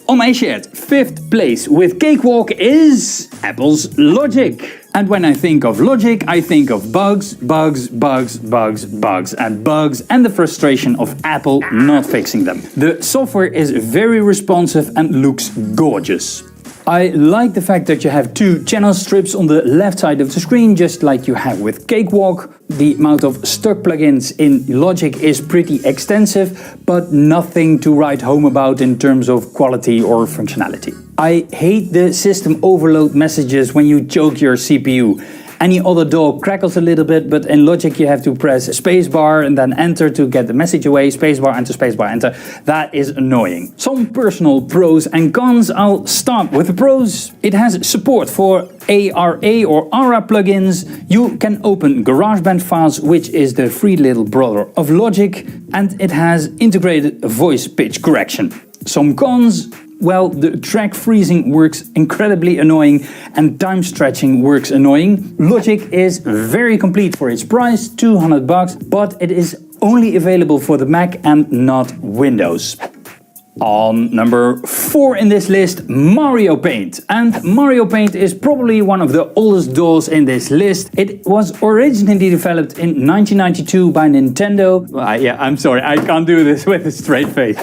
On my shared 5th place with Cakewalk is Apple's Logic. And when I think of Logic, I think of bugs, bugs, bugs, bugs, bugs, and bugs, and the frustration of Apple not fixing them. The software is very responsive and looks gorgeous. I like the fact that you have 2 channel strips on the left side of the screen, just like you have with Cakewalk. The amount of stock plugins in Logic is pretty extensive, but nothing to write home about in terms of quality or functionality. I hate the system overload messages when you choke your CPU. Any other DAW crackles a little bit, but in Logic you have to press spacebar and then enter to get the message away, spacebar, enter. That is annoying. Some personal pros and cons. I'll start with the pros. It has support for ARA or ARA plugins. You can open GarageBand files, which is the free little brother of Logic, and it has integrated voice pitch correction. Some cons. Well, the track freezing works incredibly annoying and time stretching works annoying. Logic is very complete for its price, $200, but it is only available for the Mac and not Windows. On number 4 in this list, Mario Paint. And Mario Paint is probably one of the oldest DAWs in this list. It was originally developed in 1992 by Nintendo. I'm sorry, I can't do this with a straight face.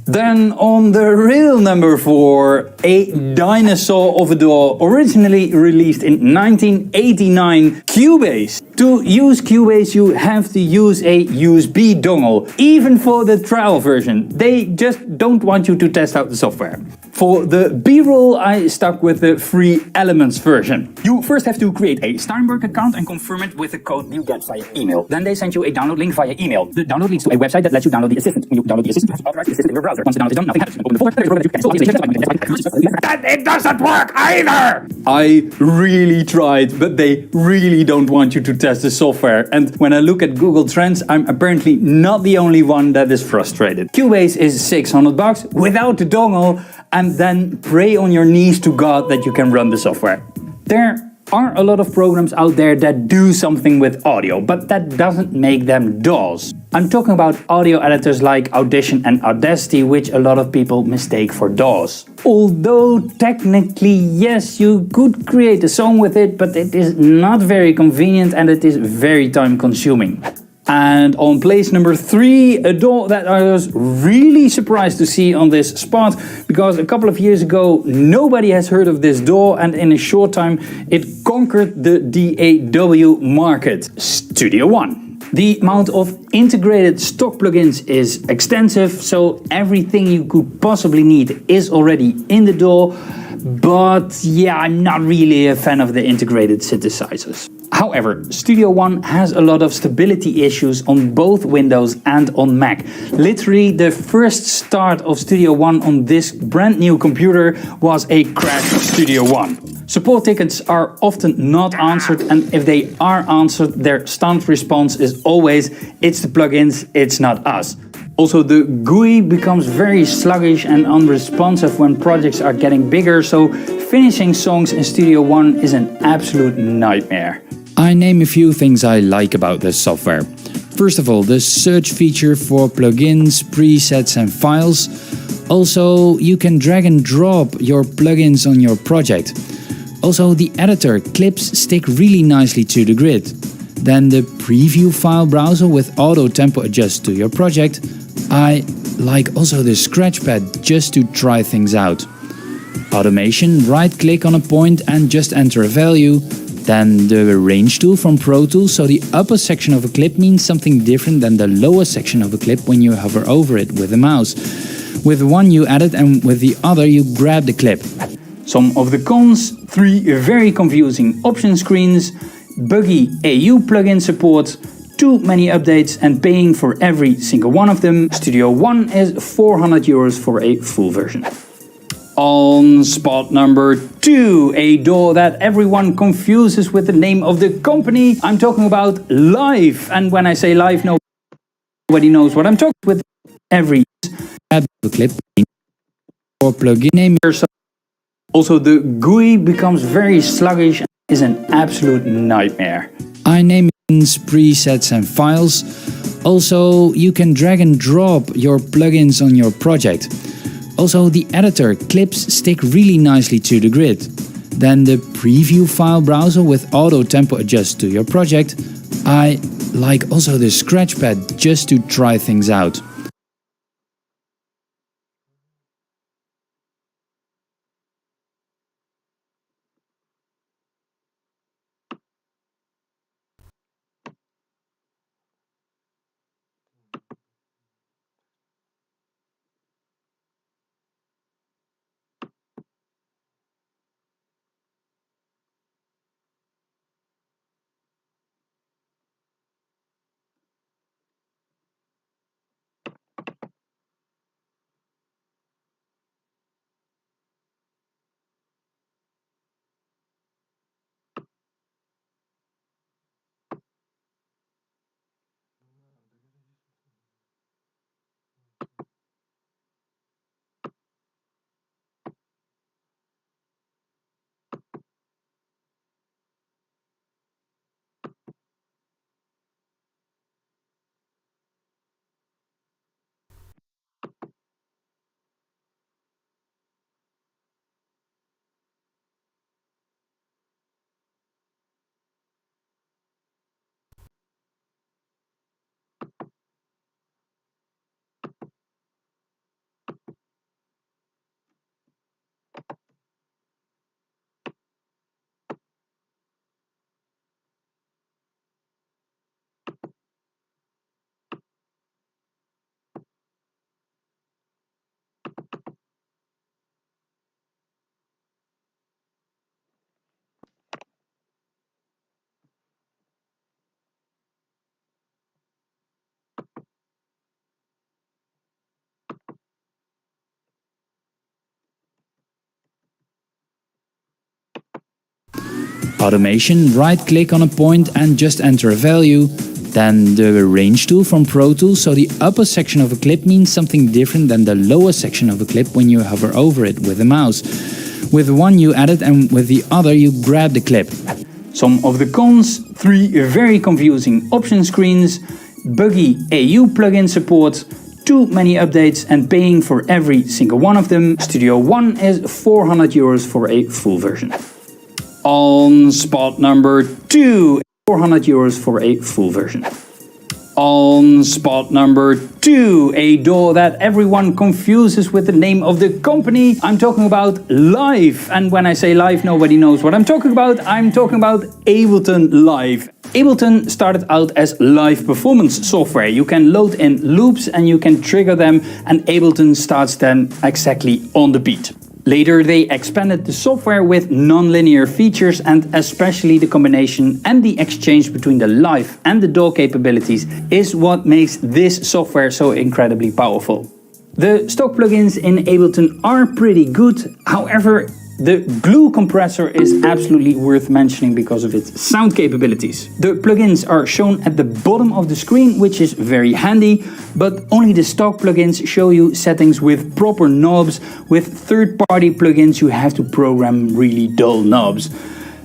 Then on the real number 4, a dinosaur of a DAW, originally released in 1989, Cubase. To use Cubase you have to use a USB dongle, even for the trial version. They just don't want you to test out the software. For the B-roll I stuck with the free Elements version. You first have to create a Steinberg account and confirm it with the code you get via email. Then they send you a download link via email. The download leads to a website that lets you download the assistant. When you download the assistant, you have to authorize the assistant in your browser. Once the download is done, nothing happens. Open the folder, there is a program that you can install. And it doesn't work either! I really tried, but they really don't want you to test the software. And when I look at Google Trends, I'm apparently not the only one that is frustrated. Cubase is $600 without the dongle, and then pray on your knees to God that you can run the software. There are a lot of programs out there that do something with audio, but that doesn't make them DAWs. I'm talking about audio editors like Audition and Audacity, which a lot of people mistake for DAWs. Although technically, yes, you could create a song with it, but it is not very convenient and it is very time consuming. And on place number 3, a DAW that I was really surprised to see on this spot, because a couple of years ago nobody has heard of this DAW, and in a short time it conquered the DAW market, Studio One. The amount of integrated stock plugins is extensive, so everything you could possibly need is already in the DAW, but yeah, I'm not really a fan of the integrated synthesizers. However, Studio One has a lot of stability issues on both Windows and on Mac. Literally, the first start of Studio One on this brand new computer was a crash of Studio One. Support tickets are often not answered, and if they are answered, their standard response is always, it's the plugins, it's not us. Also, the GUI becomes very sluggish and unresponsive when projects are getting bigger, so finishing songs in Studio One is an absolute nightmare. I name a few things I like about this software. First of all, the search feature for plugins, presets and files. Also, you can drag and drop your plugins on your project. Also, the editor clips stick really nicely to the grid. Then the preview file browser with auto tempo adjust to your project. I like also the scratchpad just to try things out. Automation, right click on a point and just enter a value. Then the range tool from Pro Tools, so the upper section of a clip means something different than the lower section of a clip when you hover over it with the mouse. With one you edit and with the other you grab the clip. Some of the cons: 3 very confusing option screens, buggy AU plugin support, too many updates and paying for every single one of them. Studio One is €400 for a full version. On spot number 2, a DAW that everyone confuses with the name of the company. I'm talking about Live, and when I say Live, nobody knows what I'm talking with. Every clip or plugin name. Also, the GUI becomes very sluggish and is an absolute nightmare. I name presets and files. Also, you can drag and drop your plugins on your project. Also, the editor clips stick really nicely to the grid. Then the preview file browser with auto tempo adjust to your project. I like also the scratchpad just to try things out. Automation, right-click on a point and just enter a value. Then the range tool from Pro Tools, so the upper section of a clip means something different than the lower section of a clip when you hover over it with the mouse. With one you edit and with the other you grab the clip. Some of the cons: 3 very confusing option screens, buggy AU plugin support, too many updates and paying for every single one of them. Studio One is €400 for a full version. On spot number 2, €400 for a full version. On spot number 2, a DAW that everyone confuses with the name of the company. I'm talking about Live, and when I say Live, nobody knows what I'm talking about. I'm talking about Ableton Live. Ableton started out as live performance software. You can load in loops and you can trigger them, and Ableton starts them exactly on the beat. Later they expanded the software with non-linear features, and especially the combination and the exchange between the live and the DAW capabilities is what makes this software so incredibly powerful. The stock plugins in Ableton are pretty good, however the glue compressor is absolutely worth mentioning because of its sound capabilities. The plugins are shown at the bottom of the screen, which is very handy, but only the stock plugins show you settings with proper knobs. With third-party plugins you have to program really dull knobs.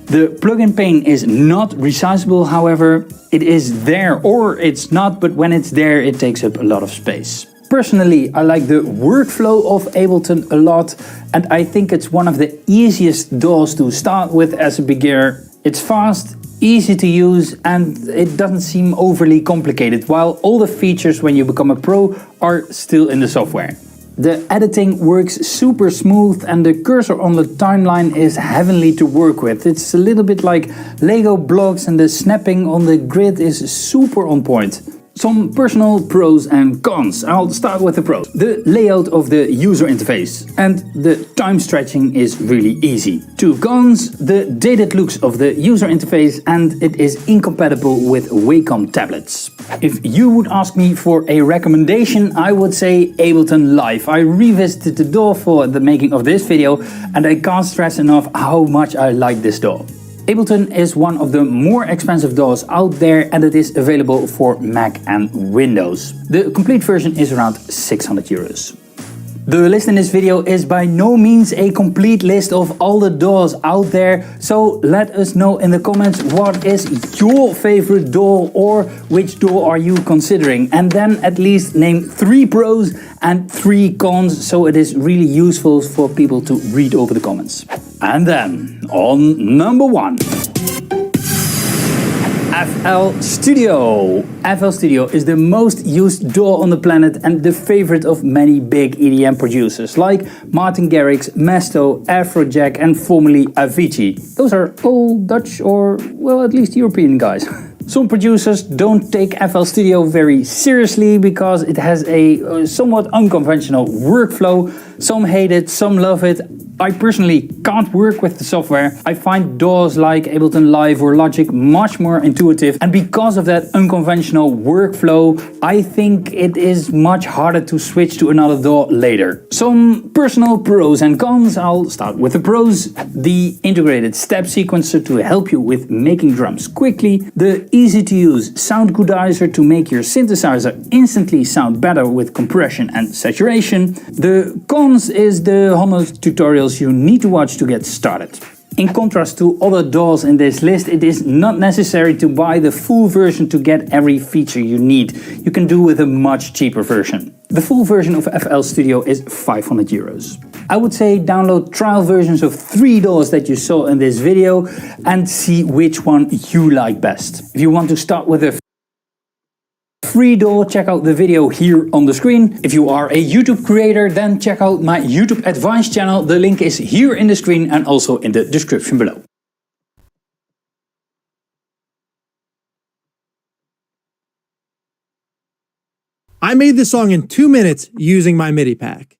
The plugin pane is not resizable, however. It is there or it's not, but when it's there it takes up a lot of space. Personally, I like the workflow of Ableton a lot, and I think it's one of the easiest DAWs to start with as a beginner. It's fast, easy to use, and it doesn't seem overly complicated, while all the features when you become a pro are still in the software. The editing works super smooth and the cursor on the timeline is heavenly to work with. It's a little bit like Lego blocks and the snapping on the grid is super on point. Some personal pros and cons. I'll start with the pros. The layout of the user interface and the time stretching is really easy. Two cons, the dated looks of the user interface and it is incompatible with Wacom tablets. If you would ask me for a recommendation, I would say Ableton Live. I revisited the DAW for the making of this video and I can't stress enough how much I like this DAW. Ableton is one of the more expensive DAWs out there and it is available for Mac and Windows. The complete version is around 600 euros. The list in this video is by no means a complete list of all the DAWs out there, so let us know in the comments what is your favorite DAW or which DAW are you considering, and then at least name 3 pros and 3 cons so it is really useful for people to read over the comments. And then on number 1. FL Studio. FL Studio is the most used DAW on the planet and the favorite of many big EDM producers like Martin Garrix, Mesto, Afrojack and formerly Avicii. Those are all Dutch or, well, at least European guys. Some producers don't take FL Studio very seriously because it has a somewhat unconventional workflow. Some hate it, some love it. I personally can't work with the software. I find DAWs like Ableton Live or Logic much more intuitive, and because of that unconventional workflow, I think it is much harder to switch to another DAW later. Some personal pros and cons. I'll start with the pros. The integrated step sequencer to help you with making drums quickly. The easy to use sound goodizer to make your synthesizer instantly sound better with compression and saturation. The cons is the 100 tutorials you need to watch to get started. In contrast to other DAWs in this list, it is not necessary to buy the full version to get every feature you need. You can do with a much cheaper version. The full version of FL Studio is 500 euros. I would say download trial versions of 3 DAWs that you saw in this video and see which one you like best. If you want to start with a free DAW, check out the video here on the screen. If you are a YouTube creator, then check out my YouTube advice channel. The link is here in the screen and also in the description below. I made this song in 2 minutes using my MIDI pack.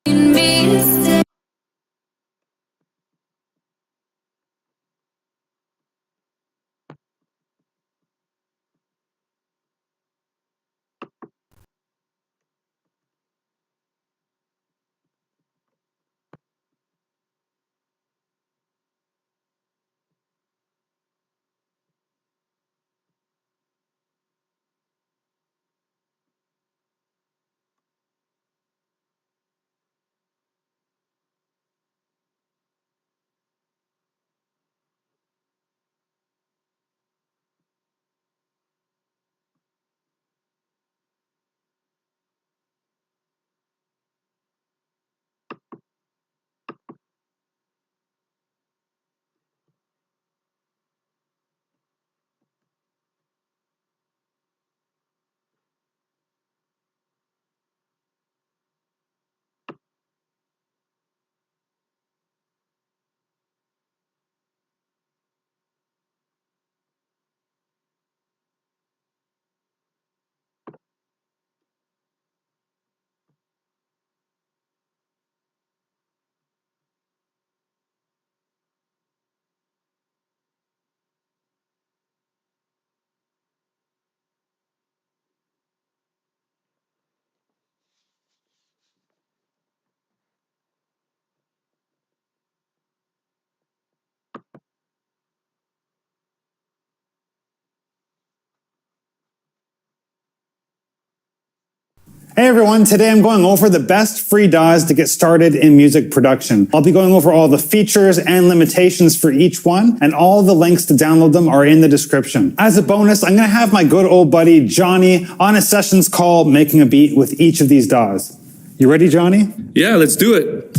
Hey everyone, today I'm going over the best free DAWs to get started in music production. I'll be going over all the features and limitations for each one, and all the links to download them are in the description. As a bonus, I'm going to have my good old buddy Johnny on a sessions call making a beat with each of these DAWs. You ready, Johnny? Yeah, let's do it.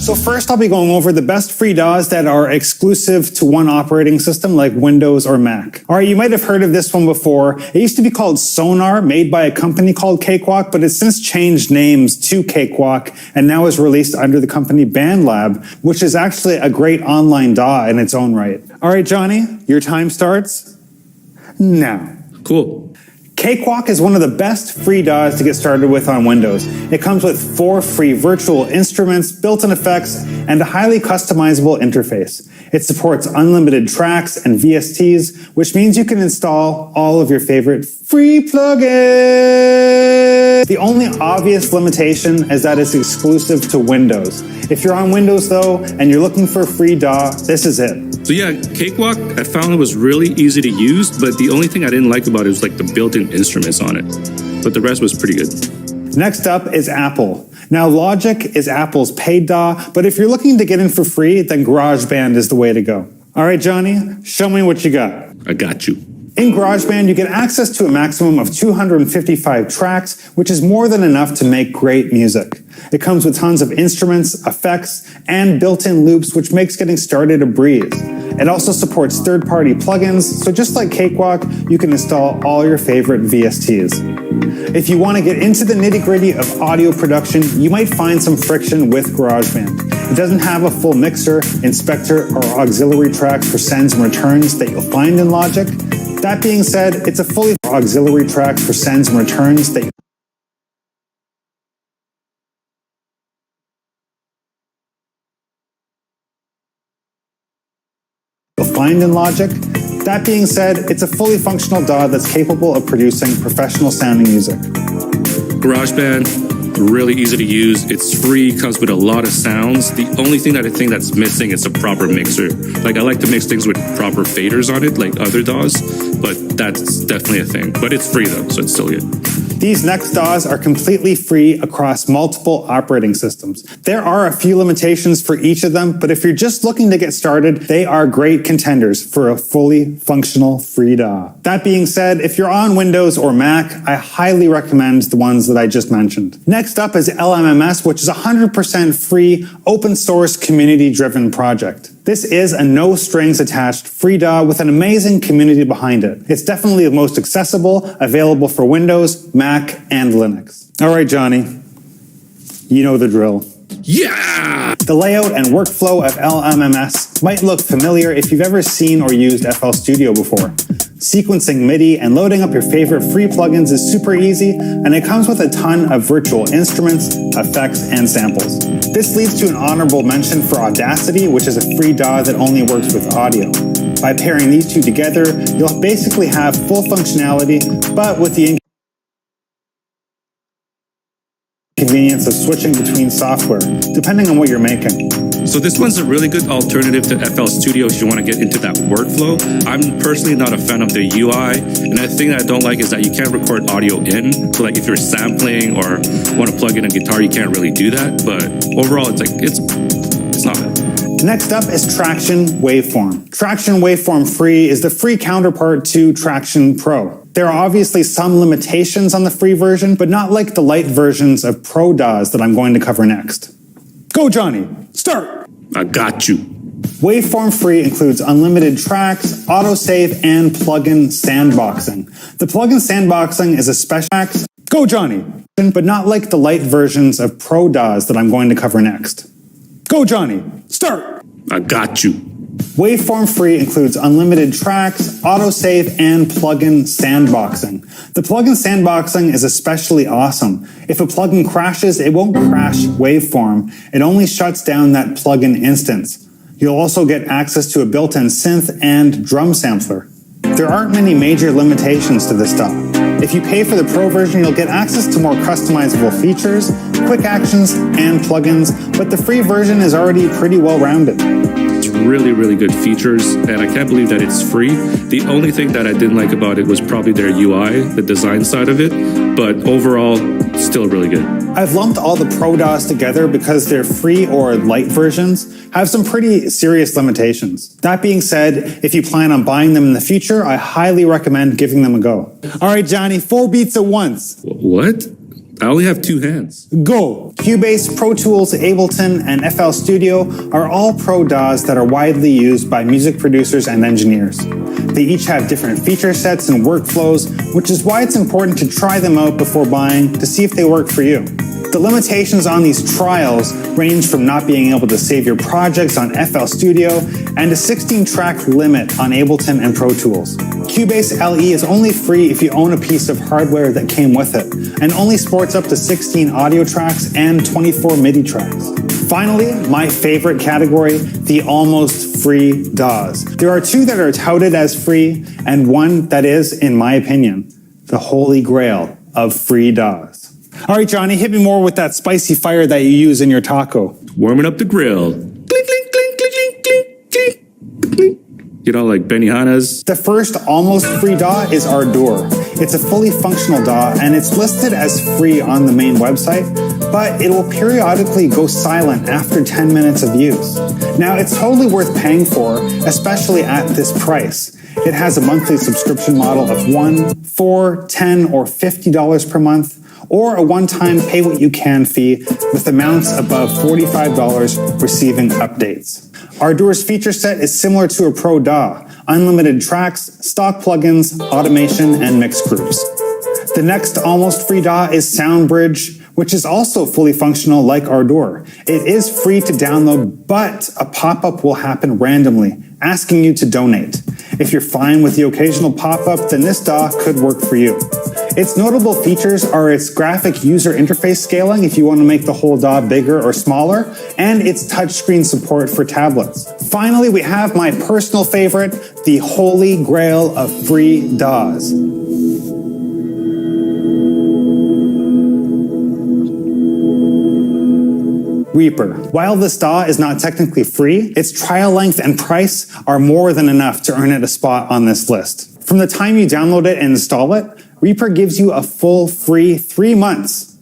So first I'll be going over the best free DAWs that are exclusive to one operating system like Windows or Mac. Alright, you might have heard of this one before. It used to be called Sonar, made by a company called Cakewalk, but it's since changed names to Cakewalk and now is released under the company BandLab, which is actually a great online DAW in its own right. Alright, Johnny, your time starts now. Cool. Cakewalk is one of the best free DAWs to get started with on Windows. It comes with 4 free virtual instruments, built-in effects, and a highly customizable interface. It supports unlimited tracks and VSTs, which means you can install all of your favorite free plugins. The only obvious limitation is that it's exclusive to Windows. If you're on Windows though, and you're looking for a free DAW, this is it. So yeah, Cakewalk, I found it was really easy to use, but the only thing I didn't like about it was like the built-in instruments on it. But the rest was pretty good. Next up is Apple. Now Logic is Apple's paid DAW, but if you're looking to get in for free, then GarageBand is the way to go. All right, Johnny, show me what you got. I got you. In GarageBand, you get access to a maximum of 255 tracks, which is more than enough to make great music. It comes with tons of instruments, effects, and built-in loops, which makes getting started a breeze. It also supports third-party plugins, so just like Cakewalk, you can install all your favorite VSTs. If you want to get into the nitty-gritty of audio production, you might find some friction with GarageBand. It doesn't have a full mixer, inspector, or auxiliary tracks for sends and returns that you'll find in Logic. That being said, it's a fully auxiliary track for sends and returns that you'll find in Logic. That being said, it's a fully functional DAW that's capable of producing professional sounding music. GarageBand, really easy to use. It's free, comes with a lot of sounds. The only thing that I think that's missing is a proper mixer. Like I like to mix things with proper faders on it, like other DAWs, but that's definitely a thing. But it's free though, so it's still good. These next DAWs are completely free across multiple operating systems. There are a few limitations for each of them, but if you're just looking to get started, they are great contenders for a fully functional free DAW. That being said, if you're on Windows or Mac, I highly recommend the ones that I just mentioned. Next up is LMMS, which is a 100% free, open source, community-driven project. This is a no-strings-attached free DAW with an amazing community behind it. It's definitely the most accessible, available for Windows, Mac, and Linux. All right, Johnny, you know the drill. Yeah! The layout and workflow of LMMS might look familiar if you've ever seen or used FL Studio before. Sequencing MIDI and loading up your favorite free plugins is super easy, and it comes with a ton of virtual instruments, effects, and samples. This leads to an honorable mention for Audacity, which is a free DAW that only works with audio. By pairing these two together, you'll basically have full functionality, but with the inconvenience of switching between software, depending on what you're making. So this one's a really good alternative to FL Studio if you want to get into that workflow. I'm personally not a fan of the UI, and the thing that I don't like is that you can't record audio in. So like if you're sampling or want to plug in a guitar, you can't really do that. But overall, it's not bad. Next up is Traction Waveform. Traction Waveform Free is the free counterpart to Traction Pro. There are obviously some limitations on the free version, but not like the light versions of Pro DAWs that I'm going to cover next. Go, Johnny, start! I got you. Waveform Free includes unlimited tracks, autosave, and plugin sandboxing. The plugin sandboxing is a special tracks. Go, Johnny! But not like the light versions of Pro DAWs that I'm going to cover next. Go, Johnny, start! I got you. Waveform Free includes unlimited tracks, autosave, and plugin sandboxing. The plugin sandboxing is especially awesome. If a plugin crashes, it won't crash Waveform. It only shuts down that plugin instance. You'll also get access to a built-in synth and drum sampler. There aren't many major limitations to this DAW. If you pay for the Pro version, you'll get access to more customizable features, quick actions, and plugins, but the free version is already pretty well-rounded. Really, really good features, and I can't believe that it's free. The only thing that I didn't like about it was probably their UI, the design side of it, but overall, still really good. I've lumped all the Pro DAWs together because their free or light versions have some pretty serious limitations. That being said, if you plan on buying them in the future, I highly recommend giving them a go. All right, Johnny, 4 beats at once. What? I only have two hands. Go! Cubase, Pro Tools, Ableton, and FL Studio are all pro DAWs that are widely used by music producers and engineers. They each have different feature sets and workflows, which is why it's important to try them out before buying to see if they work for you. The limitations on these trials range from not being able to save your projects on FL Studio and a 16-track limit on Ableton and Pro Tools. Cubase LE is only free if you own a piece of hardware that came with it, and only sports up to 16 audio tracks and 24 MIDI tracks. Finally, my favorite category, the almost free DAWs. There are two that are touted as free, and one that is, in my opinion, the holy grail of free DAWs. All right, Johnny, hit me more with that spicy fire that you use in your taco. Warming up the grill. Clink, clink, clink, clink, clink, clink, clink. You know, like Benihana's. The first almost free DAW is Ardour. It's a fully functional DAW, and it's listed as free on the main website, but it will periodically go silent after 10 minutes of use. Now, it's totally worth paying for, especially at this price. It has a monthly subscription model of $1, $4, $10, or $50 per month, or a one-time pay-what-you-can fee with amounts above $45 receiving updates. Ardour's feature set is similar to a Pro DAW: unlimited tracks, stock plugins, automation, and mix groups. The next almost free DAW is SoundBridge, which is also fully functional like Ardour. It is free to download, but a pop-up will happen randomly, asking you to donate. If you're fine with the occasional pop-up, then this DAW could work for you. Its notable features are its graphic user interface scaling if you want to make the whole DAW bigger or smaller, and its touchscreen support for tablets. Finally, we have my personal favorite, the holy grail of free DAWs. Reaper. While this DAW is not technically free, its trial length and price are more than enough to earn it a spot on this list. From the time you download it and install it, Reaper gives you a full free 3 months,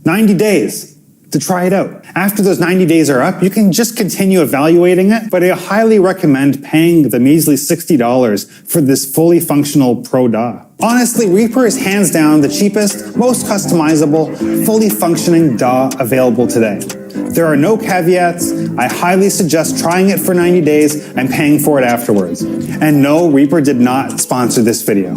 90 days, to try it out. After those 90 days are up, you can just continue evaluating it, but I highly recommend paying the measly $60 for this fully functional Pro DAW. Honestly, Reaper is hands down the cheapest, most customizable, fully functioning DAW available today. There are no caveats. I highly suggest trying it for 90 days and paying for it afterwards. And no, Reaper did not sponsor this video.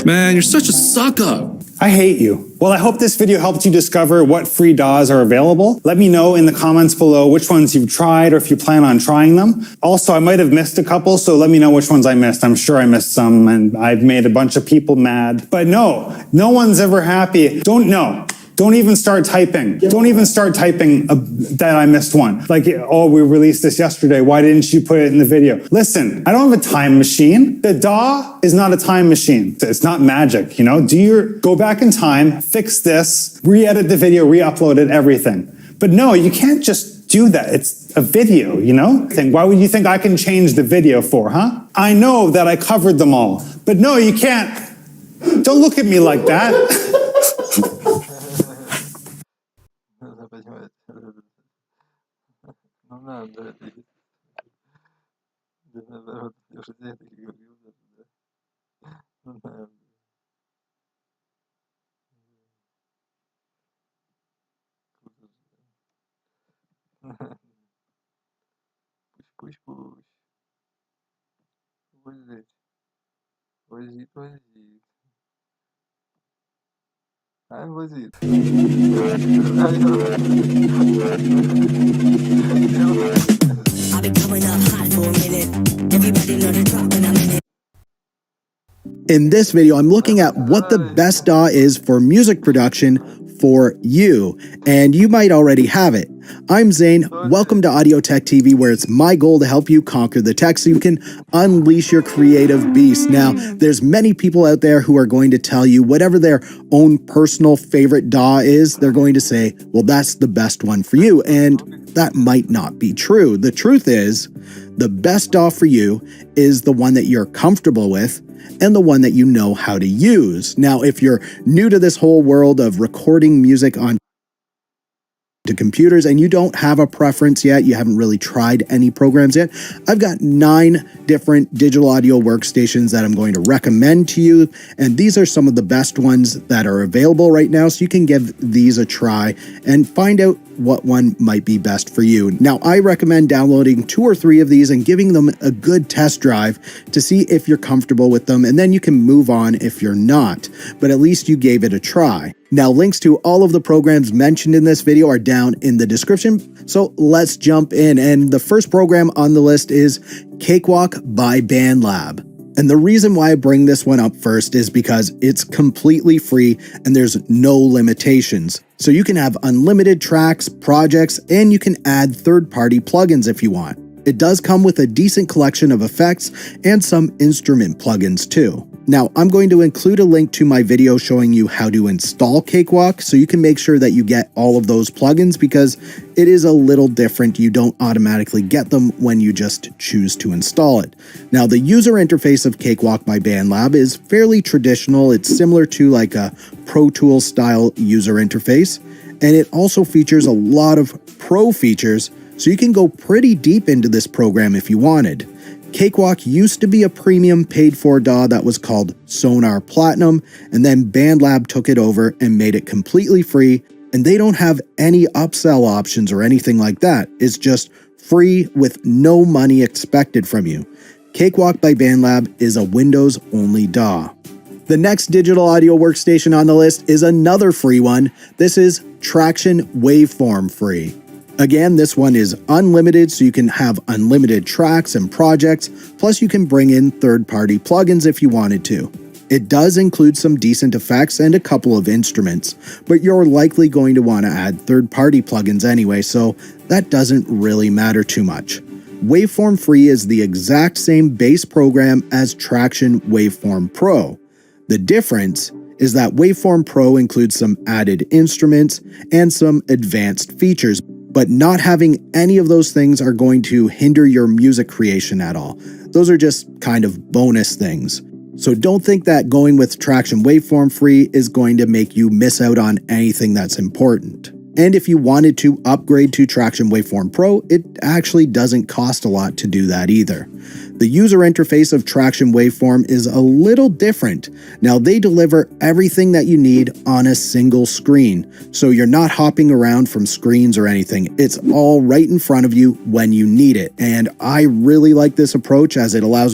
Man, you're such a suck-up. I hate you. Well, I hope this video helped you discover what free DAWs are available. Let me know in the comments below which ones you've tried or if you plan on trying them. Also, I might have missed a couple, so let me know which ones I missed. I'm sure I missed some and I've made a bunch of people mad. But no one's ever happy. Don't even start typing. Don't even start typing that I missed one. Like, oh, we released this yesterday. Why didn't you put it in the video? Listen, I don't have a time machine. The DAW is not a time machine. It's not magic, you know? Go back in time, fix this, re-edit the video, re-upload it, everything. But no, you can't just do that. It's a video, you know? Why would you think I can change the video for, huh? I know that I covered them all, but no, you can't. Don't look at me like that. Ну надо, да, наоборот, я уже это говорил, да. Ну надо. Пусть. Возит. Возит. I've been coming up hot for a minute. Everybody know the drop when I'm in it. In this video, I'm looking at what the best DAW is for music production for you, and you might already have it. I'm Zane. Welcome to Audio Tech TV, where it's my goal to help you conquer the tech so you can unleash your creative beast. Now, there's many people out there who are going to tell you whatever their own personal favorite DAW is, they're going to say, well, that's the best one for you, and that might not be true. The truth is, the best DAW for you is the one that you're comfortable with and the one that you know how to use. Now, if you're new to this whole world of recording music on to computers and you don't have a preference yet, you haven't really tried any programs yet, I've got 9 different digital audio workstations that I'm going to recommend to you, and these are some of the best ones that are available right now, so you can give these a try and find out what one might be best for you. Now, I recommend downloading 2 or 3 of these and giving them a good test drive to see if you're comfortable with them, and then you can move on if you're not, but at least you gave it a try. Now, links to all of the programs mentioned in this video are down in the description, so let's jump in. And the first program on the list is Cakewalk by BandLab. And the reason why I bring this one up first is because it's completely free and there's no limitations. So you can have unlimited tracks, projects, and you can add third-party plugins if you want. It does come with a decent collection of effects and some instrument plugins too. Now, I'm going to include a link to my video showing you how to install Cakewalk so you can make sure that you get all of those plugins, because it is a little different. You don't automatically get them when you just choose to install it. Now, the user interface of Cakewalk by BandLab is fairly traditional. It's similar to like a Pro Tools style user interface, and it also features a lot of pro features, so you can go pretty deep into this program if you wanted. Cakewalk used to be a premium paid-for DAW that was called Sonar Platinum, and then BandLab took it over and made it completely free, and they don't have any upsell options or anything like that. It's just free with no money expected from you. Cakewalk by BandLab is a Windows-only DAW. The next digital audio workstation on the list is another free one. This is Traction Waveform Free. Again, this one is unlimited, so you can have unlimited tracks and projects, plus you can bring in third-party plugins if you wanted to. It does include some decent effects and a couple of instruments, but you're likely going to want to add third-party plugins anyway, so that doesn't really matter too much. Waveform Free is the exact same base program as Traction Waveform Pro. The difference is that Waveform Pro includes some added instruments and some advanced features, but not having any of those things are going to hinder your music creation at all. Those are just kind of bonus things. So don't think that going with Traction Waveform Free is going to make you miss out on anything that's important. And if you wanted to upgrade to Traction Waveform Pro, it actually doesn't cost a lot to do that either. The user interface of Traction Waveform is a little different. Now, they deliver everything that you need on a single screen, so you're not hopping around from screens or anything. It's all right in front of you when you need it, and I really like this approach as it allows